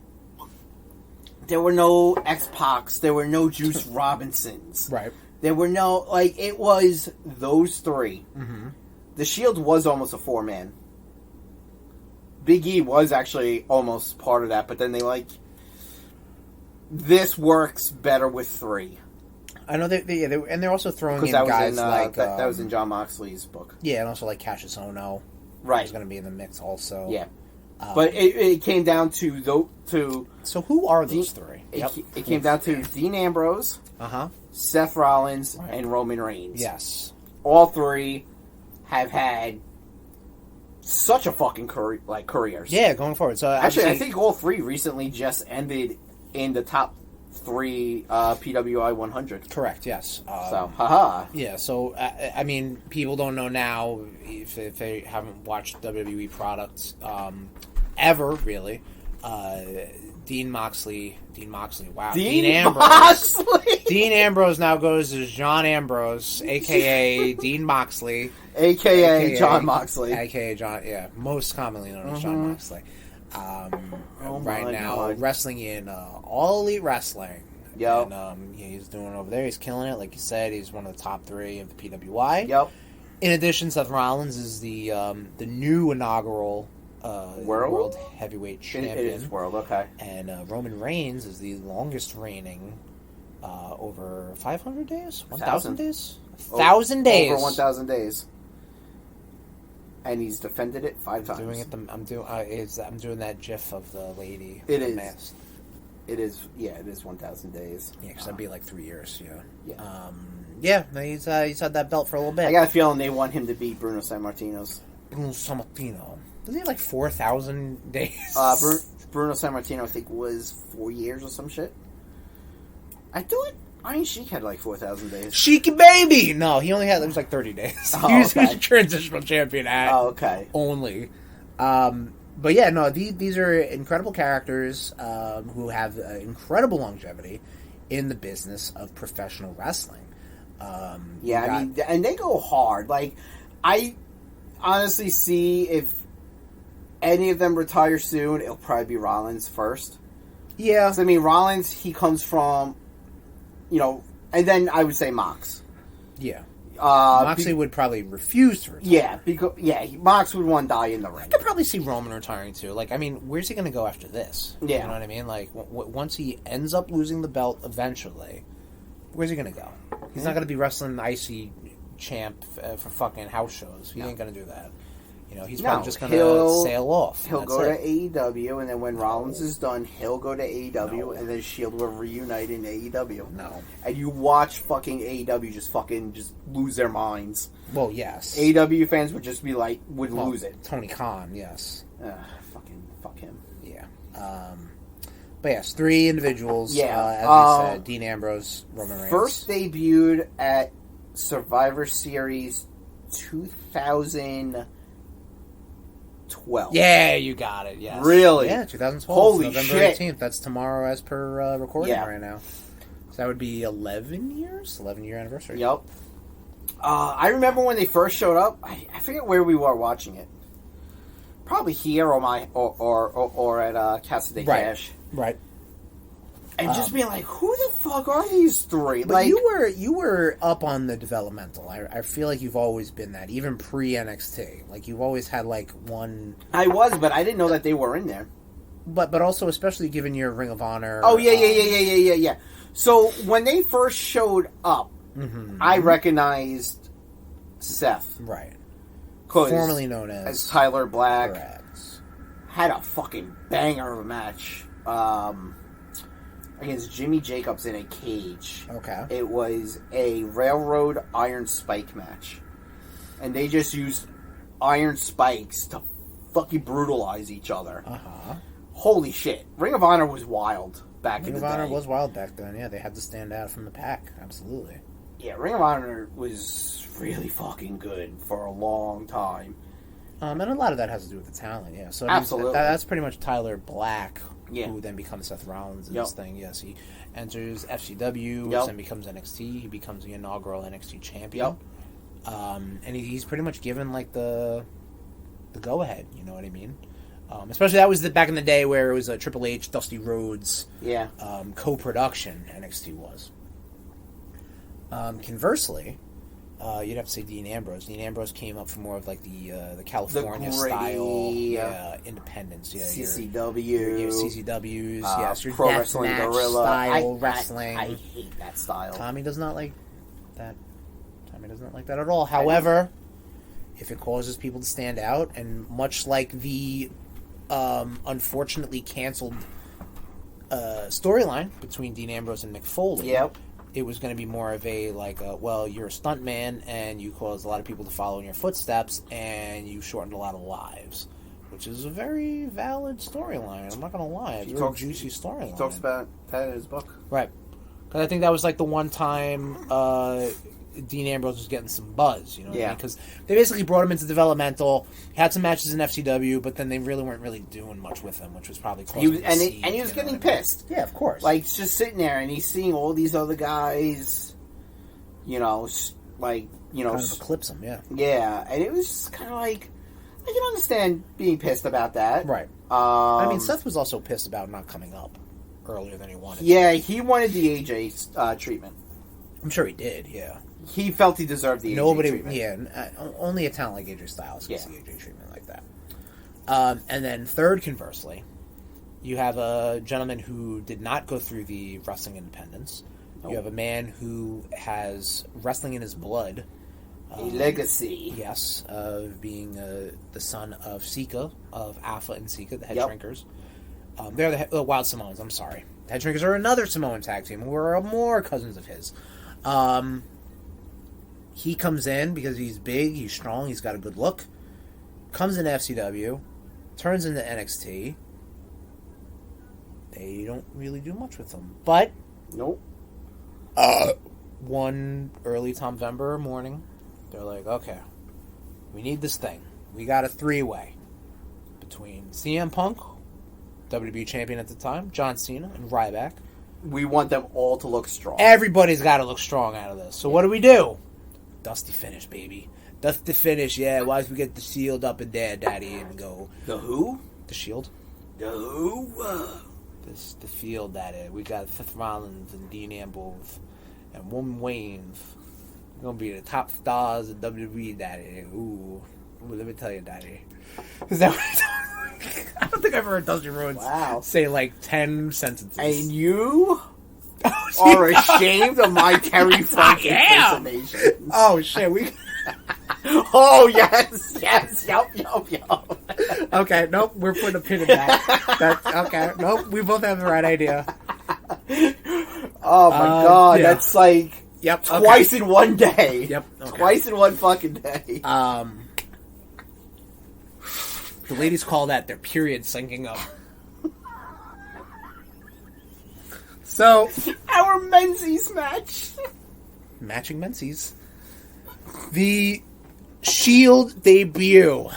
There were no X-Pacs. There were no Juice Robinsons. Right. There were no, it was those three. Mm-hmm. The Shield was almost a four-man. Big E was actually almost part of that, but then this works better with three. I know and they're also throwing in that guys was in, like that was in John Moxley's book. Yeah, and also like Cassius Ohno. Right. He's going to be in the mix also. Yeah. But it came down to So who are those three? It came down to Dean Ambrose, Seth Rollins, and Roman Reigns. Yes. All three have had such a fucking careers. Yeah, going forward. So actually, I think all three recently just ended in the top 3 PWI 100. Correct. Yes. Haha. Yeah. So I mean, people don't know now if they haven't watched WWE products ever really. Dean Moxley. Wow. Dean Ambrose. Dean Ambrose now goes as John Ambrose, a.k.a. Dean Moxley. A.k.a. John Moxley. A.k.a. John, most commonly known as John Moxley. Right now, God. wrestling in All Elite Wrestling. Yep. And he's doing over there. He's killing it. Like you said, he's one of the top 3 of the PWI. Yep. In addition, Seth Rollins is the new inaugural World Heavyweight Champion. It is World, okay. And Roman Reigns is the longest reigning over 500 days? 1,000 days? 1,000 days. Over 1,000 days. And he's defended it 5 times. I'm doing that GIF of the lady. It is. Masked. It is. Yeah, it is 1,000 days. Yeah, because that'd be like 3 years. Yeah. He's had that belt for a little bit. I got a feeling they want him to beat Bruno Sammartino's. Bruno Sammartino. Doesn't he have like 4,000 days? Bruno Sammartino, I think, was 4 years or some shit. Iron Sheik had like 4,000 days. Sheik baby! No, he only had, it was like 30 days. Oh, he was okay. a transitional champion at only. But yeah, no, these are incredible characters who have incredible longevity in the business of professional wrestling. I mean, and they go hard. Like, I honestly see if any of them retire soon, it'll probably be Rollins first. Yeah. So, I mean, Rollins, he comes from, and then I would say Mox. Yeah. Moxley would probably refuse to retire. Yeah, Mox would want to die in the ring. I could probably see Roman retiring too. Like, I mean, where's he going to go after this? Yeah. You know what I mean? Like, once he ends up losing the belt eventually, where's he going to go? He's not going to be wrestling the IC champ for fucking house shows. He ain't going to do that. He's probably just going to sail off. He'll go to AEW, and then when Rollins is done, he'll go to AEW, and then Shield will reunite in AEW. No. And you watch fucking AEW just lose their minds. Well, yes. AEW fans would just be like, lose it. Tony Khan, yes. Fuck him. Yeah. But yes, 3 individuals. Yeah. As we said, Dean Ambrose, Roman Reigns. First debuted at Survivor Series 2012. Yeah, you got it. Yes. Really? Yeah, 2012. Holy November shit. 18th. That's tomorrow as per recording right now. So that would be 11 years? 11-year anniversary. Yep. I remember when they first showed up. I forget where we were watching it. Probably here or at Casa de Cash. Right. And just being like, who the fuck are these 3? But like, you were up on the developmental. I feel like you've always been that, even pre NXT. Like you've always had like one. I was, but I didn't know that they were in there. But also, especially given your Ring of Honor. Oh yeah. So when they first showed up, I recognized Seth, right? Formerly known as Tyler Black. Correct. Had a fucking banger of a match. Against Jimmy Jacobs in a cage. Okay. It was a railroad iron spike match. And they just used iron spikes to fucking brutalize each other. Uh-huh. Holy shit. Ring of Honor was wild back in the day. Ring of Honor was wild back then, yeah. They had to stand out from the pack. Absolutely. Yeah, Ring of Honor was really fucking good for a long time. And a lot of that has to do with the talent, yeah. So absolutely. That's pretty much Tyler Black, yeah, who then becomes Seth Rollins in this thing. Yes, he enters FCW, then becomes NXT. He becomes the inaugural NXT champion. And he's pretty much given like the go-ahead, you know what I mean? Especially that was back in the day where it was a Triple H, Dusty Rhodes co-production, NXT was. Conversely, you'd have to say Dean Ambrose. Dean Ambrose came up from more of like the California style independence. Yeah, CCW. Your CCWs. Yes, your Pro death Wrestling match Gorilla style wrestling. I hate that style. Tommy does not like that. Tommy does not like that at all. However, if it causes people to stand out, and much like the unfortunately canceled storyline between Dean Ambrose and Mick Foley. Yep. It was going to be more of a, well, you're a stuntman, and you caused a lot of people to follow in your footsteps, and you shortened a lot of lives. Which is a very valid storyline. I'm not going to lie. It's a very juicy storyline. He talks about that in his book. Right. Because I think that was the one time Dean Ambrose was getting some buzz, you know what I mean? Because they basically brought him into developmental, had some matches in FCW, but then they really weren't really doing much with him, which was probably close to and he was getting pissed. Yeah, of course. Just sitting there, and he's seeing all these other guys, kind of eclipse him, yeah. Yeah, and it was just kind of I can understand being pissed about that. Right. Seth was also pissed about not coming up earlier than he wanted. Yeah, he wanted the AJ treatment. I'm sure he did, yeah. He felt he deserved the AJ treatment. Yeah, only a talent like AJ Styles gets the AJ treatment like that. And then third, conversely, you have a gentleman who did not go through the wrestling independence. Nope. You have a man who has wrestling in his blood. A legacy. Yes, of being the son of Sika, of Alpha and Sika, the Head Shrinkers. They're the Wild Samoans, I'm sorry. The Head Shrinkers are another Samoan tag team who are more cousins of his. He comes in because he's big, he's strong, he's got a good look. Comes into FCW, turns into NXT. They don't really do much with him. But, nope. One early Tomvember morning, they're like, okay, we need this thing. We got a three-way between CM Punk, WWE champion at the time, John Cena, and Ryback. We want them all to look strong. Everybody's got to look strong out of this. So what do? Dusty finish, baby. Dusty finish, yeah. Why don't we get the Shield up in there, Daddy, and go... The who? The Shield. The who? The Field, Daddy. We got Seth Rollins and Dean Ambrose and Woman Wayne. Gonna be the top stars of WWE, Daddy. Ooh, let me tell you, Daddy. Is that what I don't think I've heard Dusty Rhodes say 10 sentences. And you are ashamed of my Terry Funk impersonation. Oh shit, we. Oh yes, yup. Okay, nope, we're putting a pin in that. That's okay. Nope, we both have the right idea. Oh my god, that's Yep. Twice in one day. Yep. Okay. Twice in one fucking day. The ladies call that their period syncing up. So our Menzies match. Matching Menzies. The Shield debut.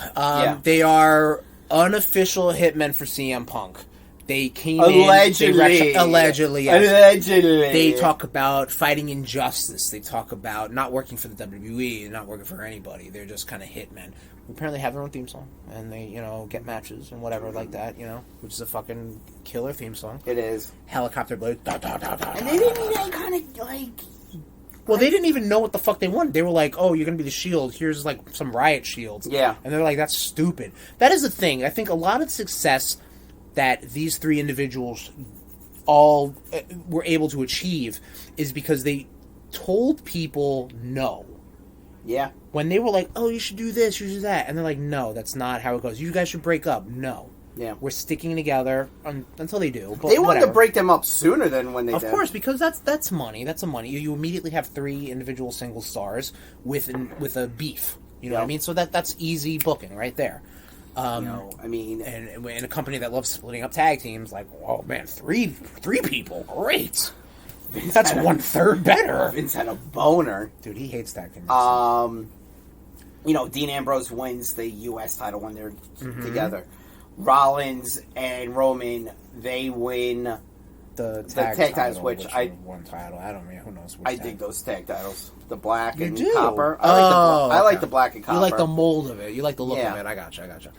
They are unofficial hitmen for CM Punk. They came allegedly. Allegedly, yes. Allegedly. They talk about fighting injustice. They talk about not working for the WWE, not working for anybody. They're just kind of hitmen. Who apparently have their own theme song, and they, get matches and whatever like that, which is a fucking killer theme song. It is. Helicopter blade. Da, da, da, da, and they didn't even kind of Well, they didn't even know what the fuck they wanted. They were like, oh, you're going to be the Shield. Here's, some riot shields. Yeah. And they're like, that's stupid. That is the thing. I think a lot of success that these three individuals all were able to achieve is because they told people no. Yeah. When they were like, oh, you should do this, you should do that. And they're like, no, that's not how it goes. You guys should break up. No. Yeah. We're sticking together until they do. But they wanted to break them up sooner than when they did. Of course, because that's money. That's a money. You immediately have three individual single stars with a beef. You know what I mean? So that's easy booking right there. And in a company that loves splitting up tag teams, oh man, three people, great. That's 1/3 better. Vince had a boner, dude. He hates tag teams. Dean Ambrose wins the U.S. title when they're together. Rollins and Roman, they win the tag titles, which one title. I don't mean who knows. I dig those tag titles. The black and do? copper. I like the black and copper. You like the mold of it. You like the look of it. I gotcha.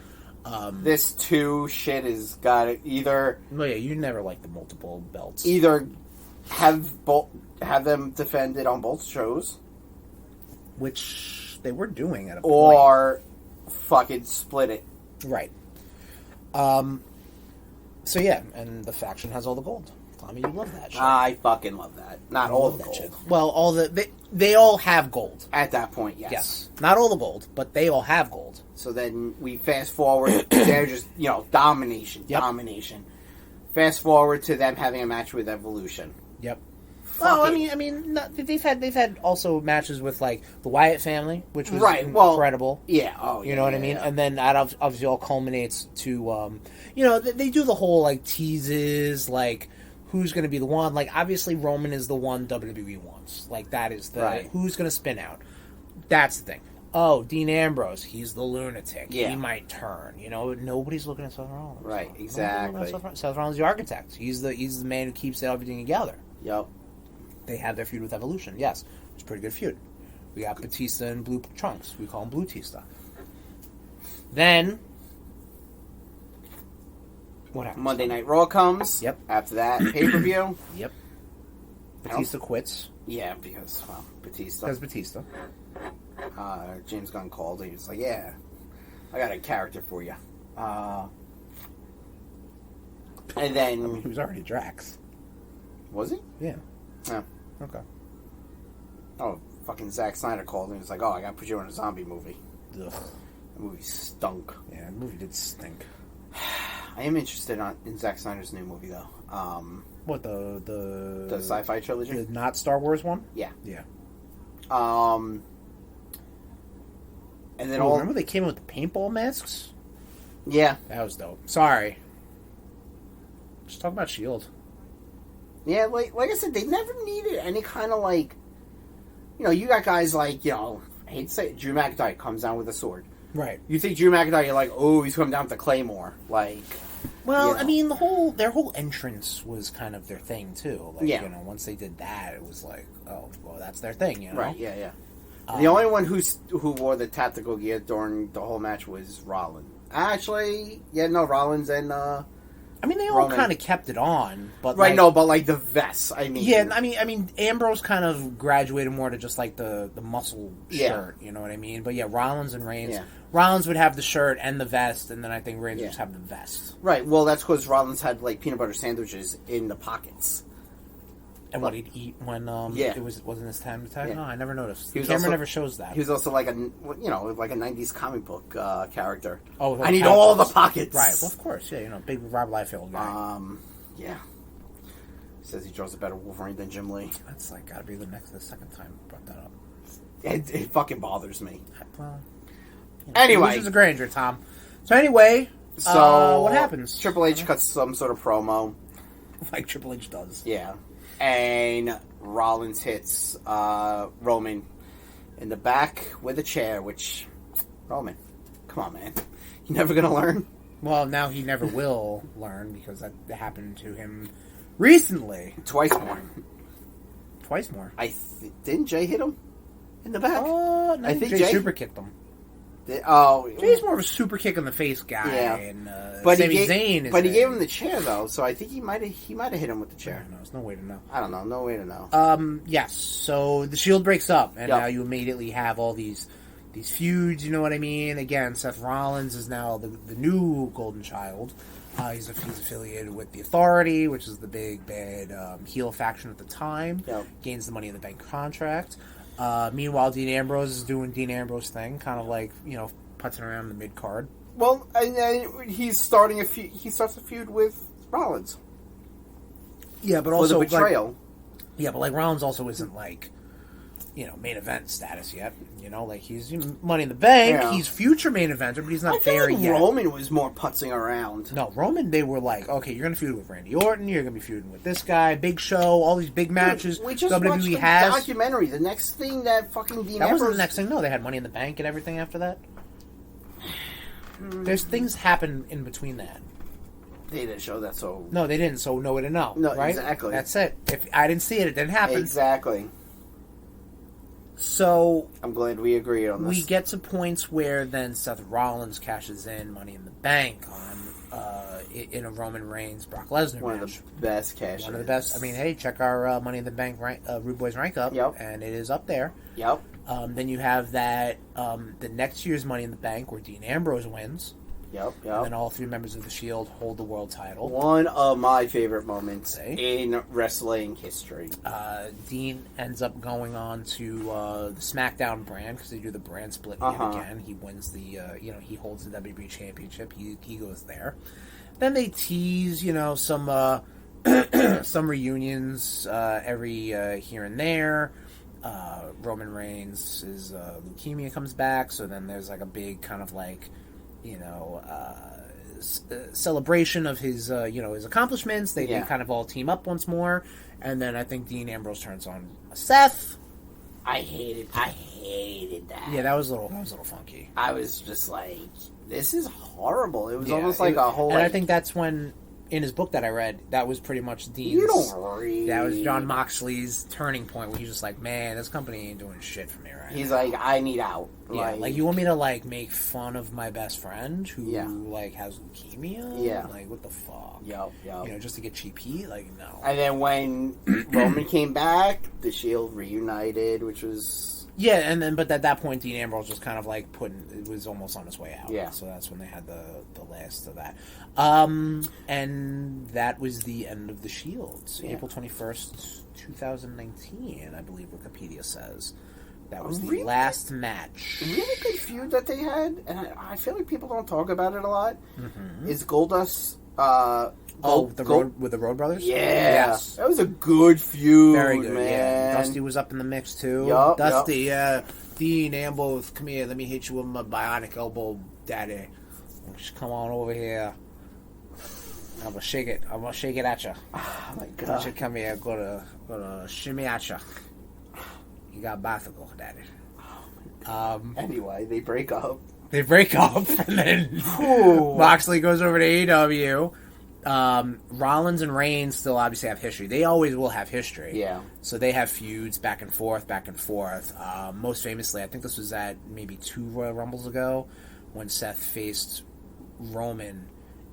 This two shit has got it either. Well, yeah, you never like the multiple belts. Either have them defended on both shows, which they were doing at a point, or fucking split it. Right. So yeah, and the faction has all the gold. Tommy. You love that shit. I fucking love that. Not all the gold. Shit. Well, they all have gold. At that point, yes. Yes. Not all the gold, but they all have gold. So then we fast forward. They're just, domination. Yep. Domination. Fast forward to them having a match with Evolution. Yep. Well, I mean, they've had also matches with like the Wyatt family, which was incredible. Yeah. Oh, yeah. You know what I mean? Yeah. And then that obviously all culminates to, they do the whole like teases, like who's going to be the one. Like obviously Roman is the one WWE wants. Like that is the who's going to spin out. That's the thing. Oh, Dean Ambrose, he's the lunatic. Yeah. He might turn. Nobody's looking at Seth Rollins. Right. Exactly. Seth Rollins is the architect. He's the man who keeps everything together. Yep. They have their feud with Evolution, yes. It's a pretty good feud. We got Batista in blue trunks. We call him Blue Tista. Then, what happens? Monday Night Raw comes. Yep. After that, pay-per-view. Yep. Batista quits. Yeah, because, Batista. Because Batista. James Gunn called. He was like, yeah, I got a character for you. And then... he was already Drax. Was he? Yeah. Yeah. Okay. Oh, fucking Zack Snyder called and he was like, I gotta put you in a zombie movie. Ugh. The movie stunk. Yeah, the movie did stink. I am interested in Zack Snyder's new movie, though. What, the sci-fi trilogy? The not Star Wars one? Yeah. Yeah. And then remember they came in with the paintball masks? Yeah. That was dope. Sorry. Just talk about S.H.I.E.L.D. Yeah, like I said, they never needed any kind of you got guys like, I hate to say it, Drew McIntyre comes down with a sword. Right. You think Drew McIntyre, you're like, oh, he's coming down with the Claymore. Like, well, I mean, their whole entrance was kind of their thing, too. Like, once they did that, it was like, oh, well, that's their thing, Right, yeah. The only one who wore the tactical gear during the whole match was Rollins. Actually, Rollins and, I mean, they all kind of kept it on, but right, no, but like the vests. I mean, yeah, I mean, Ambrose kind of graduated more to just like the muscle shirt. You know what I mean? But yeah, Rollins and Reigns. Yeah. Rollins would have the shirt and the vest, and then I think Reigns would just have the vest. Right. Well, that's because Rollins had like peanut butter sandwiches in the pockets. And what he'd eat when it wasn't his time to time. No, I never noticed. The camera never shows that. He was also like a like a 90s comic book character. Oh, I need all the pockets. Right. Well, of course, yeah. Big Rob Liefeld guy. Yeah. Says he draws a better Wolverine than Jim Lee. That's like got to be the second time I brought that up. It fucking bothers me. Well, anyway, this is a Granger, Tom. So anyway, what happens? Triple H cuts some sort of promo, like Triple H does. Yeah. And Rollins hits Roman in the back with a chair, which, Roman, come on, man. You never going to learn? Well, now he never will learn because that happened to him recently. Twice more. Twice more? Didn't Jay hit him in the back? No, I think Jay super kicked him. Jay's more of a super kick in the face guy, and Sami Zayn is. But he gave him the chair though, so I think he might have hit him with the chair. No, there's no way to know. I don't know, no way to know. Yes. So the Shield breaks up, and now you immediately have all these feuds. You know what I mean? Again, Seth Rollins is now the new Golden Child. He's affiliated with the Authority, which is the big bad heel faction at the time. Yep. Gains the Money in the Bank contract. Meanwhile, Dean Ambrose is doing Dean Ambrose thing, kind of like, putzing around the mid card. Well, and he's starting he starts a feud with Rollins. Yeah, but also for the betrayal. But Rollins also isn't main event status yet. He's Money in the Bank. Yeah. He's future main eventer, but he's not there yet. Roman was more putzing around. No, Roman, they were like, okay, you're going to feud with Randy Orton, you're going to be feuding with this guy, Big Show, all these big matches. We just watched the documentary. The next thing that fucking Dean Ambrose... wasn't the next thing. No, they had Money in the Bank and everything after that. There's things happen in between that. They didn't show that, so... No, they didn't, so no way to know. No, right? Exactly. That's it. If I didn't see it, it didn't happen. Exactly. So... I'm glad we agree on this. We get to points where then Seth Rollins cashes in Money in the Bank in a Roman Reigns Brock Lesnar match. One of the best cash-ins. One of the best. I mean, hey, check our Money in the Bank RudeBoyz rank up. Yep. And it is up there. Yep. Then you have that the next year's Money in the Bank where Dean Ambrose wins. Yep. And then all 3 members of the Shield hold the world title. One of my favorite moments Okay. in wrestling history. Dean ends up going on to the SmackDown brand because they do the brand split yet again. He wins the, he holds the WWE Championship. He goes there. Then they tease, some some reunions every here and there. Roman Reigns' leukemia comes back, so then there's like a big kind of like, celebration of his, his accomplishments. They kind of all team up once more, and then I think Dean Ambrose turns on Seth. I hated that. Yeah, that was a little funky. I was just like, this is horrible. It was almost like a whole. And I think that's when, in his book that I read, that was pretty much Dean's. You don't read. That was John Moxley's turning point, where he's just like, man, this company ain't doing shit for me right now. He's like, I need out. Yeah, like you want me to like make fun of my best friend who like has leukemia? Yeah. Like what the fuck? Yep. Just to get cheap heat? Like no. And then when Roman came back, the Shield reunited, which was but at that point Dean Ambrose was kind of like it was almost on his way out. Yeah. So that's when they had the last of that. And that was the end of the Shield. So April 21st, 2019, I believe Wikipedia says. That was the last match. Really good feud that they had, and I feel like people don't talk about it a lot. Mm-hmm. Is Goldust? With the Road Brothers? Yeah, yes. That was a good feud. Very good, man. Yeah. Dusty was up in the mix too. Yup, Dusty, Dean Ambrose, come here. Let me hit you with my bionic elbow, daddy. Just come on over here. I'm gonna shake it. I'm gonna shake it at you. Oh my god! You should come here. Gonna shimmy at you. You got bicycle, daddy. Anyway, they break up. And then Moxley goes over to AEW. Rollins and Reigns still obviously have history. They always will have history. Yeah. So they have feuds back and forth. Most famously, I think this was at maybe 2 Royal Rumbles ago when Seth faced Roman,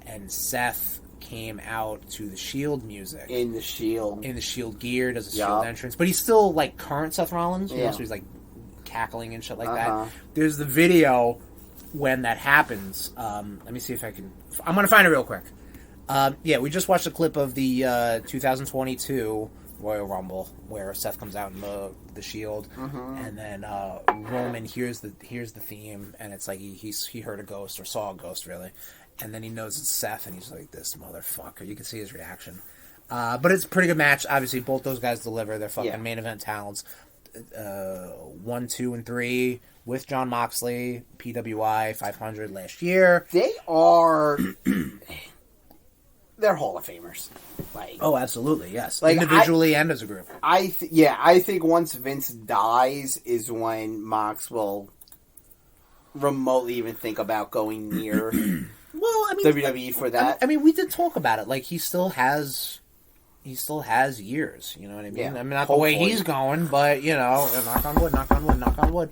and Seth came out to the Shield music. In the Shield gear, does a Shield entrance. But he's still like current Seth Rollins. So he's like cackling and shit like that. There's the video when that happens. Let me see if I can... I'm going to find it real quick. We just watched a clip of the 2022 Royal Rumble where Seth comes out in the Shield, and then Roman hears the theme, and it's like he heard a ghost or saw a ghost really, and then he knows it's Seth, and he's like, this motherfucker. You can see his reaction. But it's a pretty good match. Obviously, both those guys deliver. They're fucking main event talents. 1, 2, and 3 with John Moxley, PWI 500 last year. They are. They're Hall of Famers. Oh, absolutely, yes. Individually and as a group. I think once Vince dies is when Mox will remotely even think about going near WWE for that. I mean, we did talk about it. Like, he still has years. You know what I mean? Yeah, I mean, not the way he's going, but knock on wood.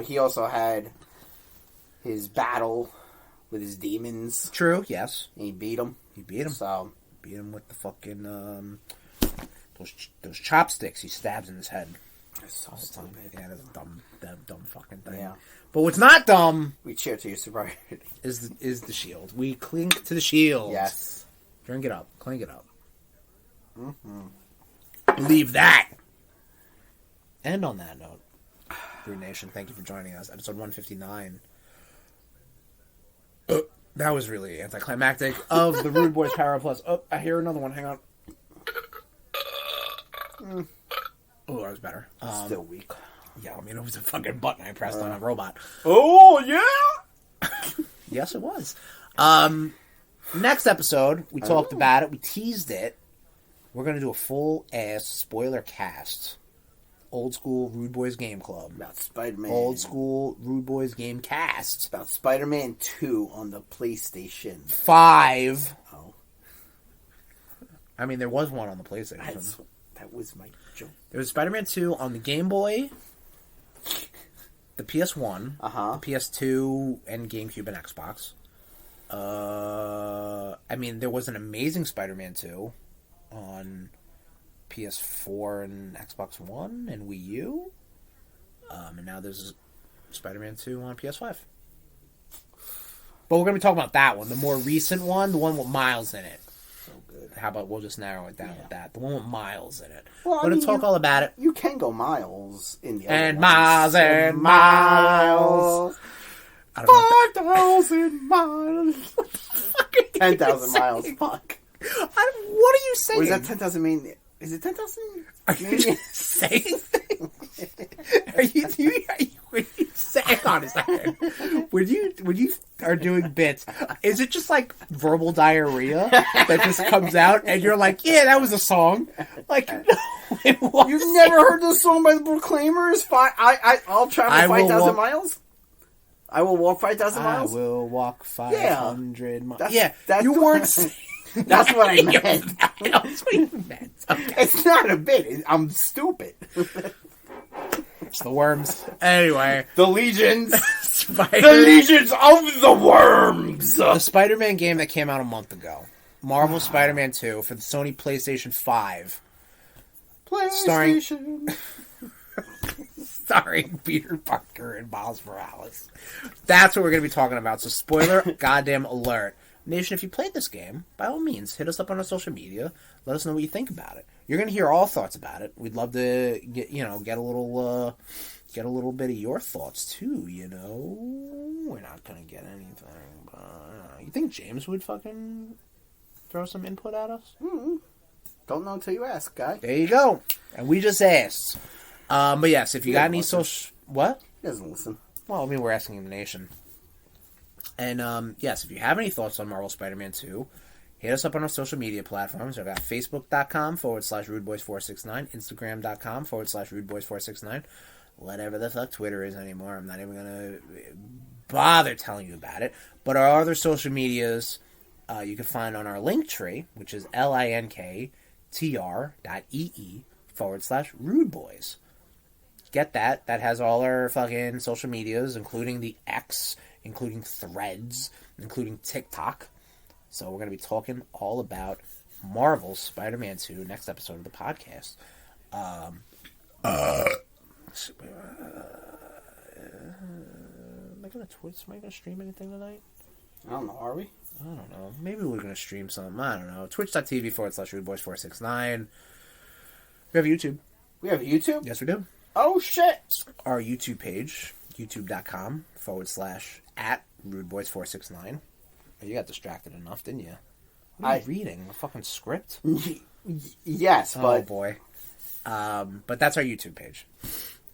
He also had his battle with his demons. True. Yes. And he beat him. So beat him with the fucking those chopsticks. He stabs in his head. That's so stupid. Yeah, that's a dumb fucking thing. Yeah. But what's not dumb? We cheer to your sobriety. Is the Shield? We clink to the Shield. Yes. Drink it up. Clink it up. Believe that. And on that note, RudeNation, thank you for joining us. Episode 159. That was really anticlimactic of the RudeBoyz Power Plus. Oh, I hear another one. Hang on. Oh, that was better. Still weak. Yeah, I mean, it was a fucking button I pressed on a robot. Oh, yeah! Yes, it was. Next episode, we talked about it. We teased it. We're going to do a full-ass spoiler cast. Old school RudeBoyz Game Club. About Spider-Man. Old school RudeBoyz Game Cast. About Spider-Man 2 on the PlayStation 5. Oh. I mean, there was one on the PlayStation. That was my joke. There was Spider-Man 2 on the Game Boy, the PS1, the PS2, and GameCube and Xbox. I mean, there was an Amazing Spider-Man 2 on PS4 and Xbox One and Wii U. And now there's Spider-Man 2 on PS5. But we're going to be talking about that one, the more recent one, the one with Miles in it. So good. How about we'll just narrow it down with that? The one with Miles in it. Well, We're going to talk all about it. You can go miles in the And other miles ones. and miles. 5,000 miles. 10,000 miles. Fuck. What are you saying? What does that 10,000 mean? Is it 10,000? Are you just saying things? When you say, hang on a second. When you are doing bits, is it just like verbal diarrhea that just comes out and you're like, yeah, that was a song? Like, no, it wasn't. You've never heard this song by the Proclaimers? I'll travel 5,000 miles? I will walk 5,000 miles? I will walk 500 miles. That's you what- weren't saying. That's what I meant. That's what you meant. Okay. It's not a bit. I'm stupid. It's the worms. Anyway. The legions. The legions of the worms. The Spider-Man game that came out a month ago. Marvel Spider-Man 2 for the Sony PlayStation 5. PlayStation. Starring Peter Parker and Miles Morales. That's what we're going to be talking about. So spoiler goddamn alert. Nation, if you played this game, by all means, hit us up on our social media. Let us know what you think about it. You're going to hear all thoughts about it. We'd love to get a little bit of your thoughts too. We're not going to get anything, but you think James would fucking throw some input at us? Mm-hmm. Don't know until you ask, guy. There you go. And we just asked. But yes, if you got any social, what? He doesn't listen. Well, I mean, we're asking the nation. And, yes, if you have any thoughts on Marvel Spider-Man 2, hit us up on our social media platforms. I've got Facebook.com/RudeBoyz469, Instagram.com/RudeBoyz469, whatever the fuck Twitter is anymore. I'm not even going to bother telling you about it. But our other social medias, you can find on our link tree, which is linktr.ee/RudeBoyz. Get that. That has all our fucking social medias, including the X, including Threads, including TikTok. So we're going to be talking all about Marvel's Spider-Man 2 next episode of the podcast. Am I going to stream anything tonight? I don't know. Are we? I don't know. Maybe we're going to stream something. I don't know. Twitch.tv/RudeBoyz469. We have YouTube. We have YouTube? Yes, we do. Oh, shit. Our YouTube page, youtube.com/@RudeBoyz469. You got distracted enough, didn't you? What are you reading? A fucking script? Yes, but... Oh, boy. But that's our YouTube page.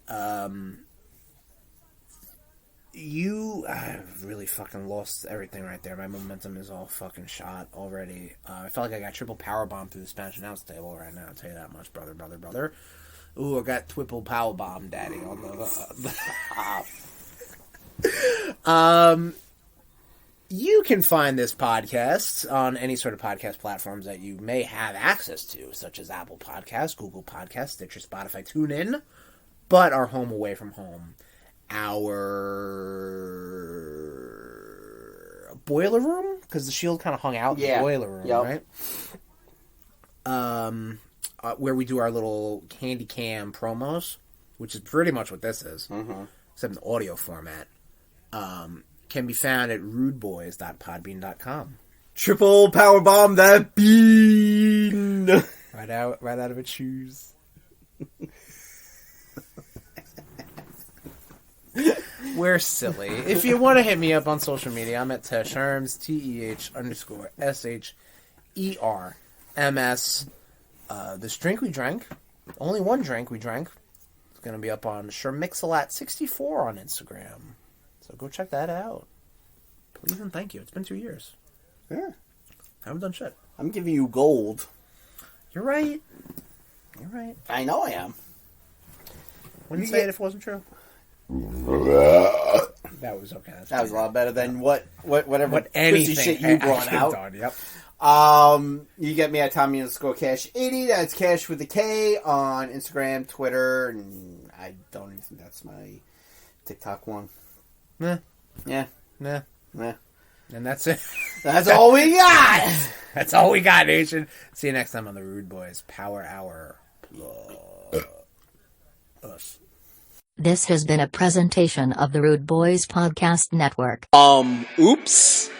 I've really fucking lost everything right there. My momentum is all fucking shot already. I felt like I got triple powerbomb through the Spanish announce table right now. I'll tell you that much, brother. Ooh, I got triple powerbomb, daddy, on the... You can find this podcast on any sort of podcast platforms that you may have access to, such as Apple Podcasts, Google Podcasts, Stitcher, Spotify, TuneIn, but our home away from home, our boiler room, because the Shield kind of hung out in the boiler room, right? Where we do our little candy cam promos, which is pretty much what this is, except in the audio format. Can be found at rudeboyz.podbean.com. Triple powerbomb that bean! Right out of its shoes. We're silly. If you want to hit me up on social media, I'm at Tesherms, TEH_SHERMS. This drink we drank, only one drink we drank, is going to be up on Shermixalat64 on Instagram. So go check that out. Please and thank you. It's been 2 years. Yeah. I haven't done shit. I'm giving you gold. You're right. I know I am. Wouldn't say it if it wasn't true. That was okay. That was a lot better than whatever anything shit you brought out. Done, yep. You get me at Tommy_Cash80. That's Cash with a K on Instagram, Twitter, and I don't even think that's my TikTok one. Nah. Yeah. Nah. Nah. And that's it. That's all we got! That's all we got, Nation. See you next time on the Rude Boys Power Hour Plus. This has been a presentation of the RudeBoyz Podcast Network. Oops.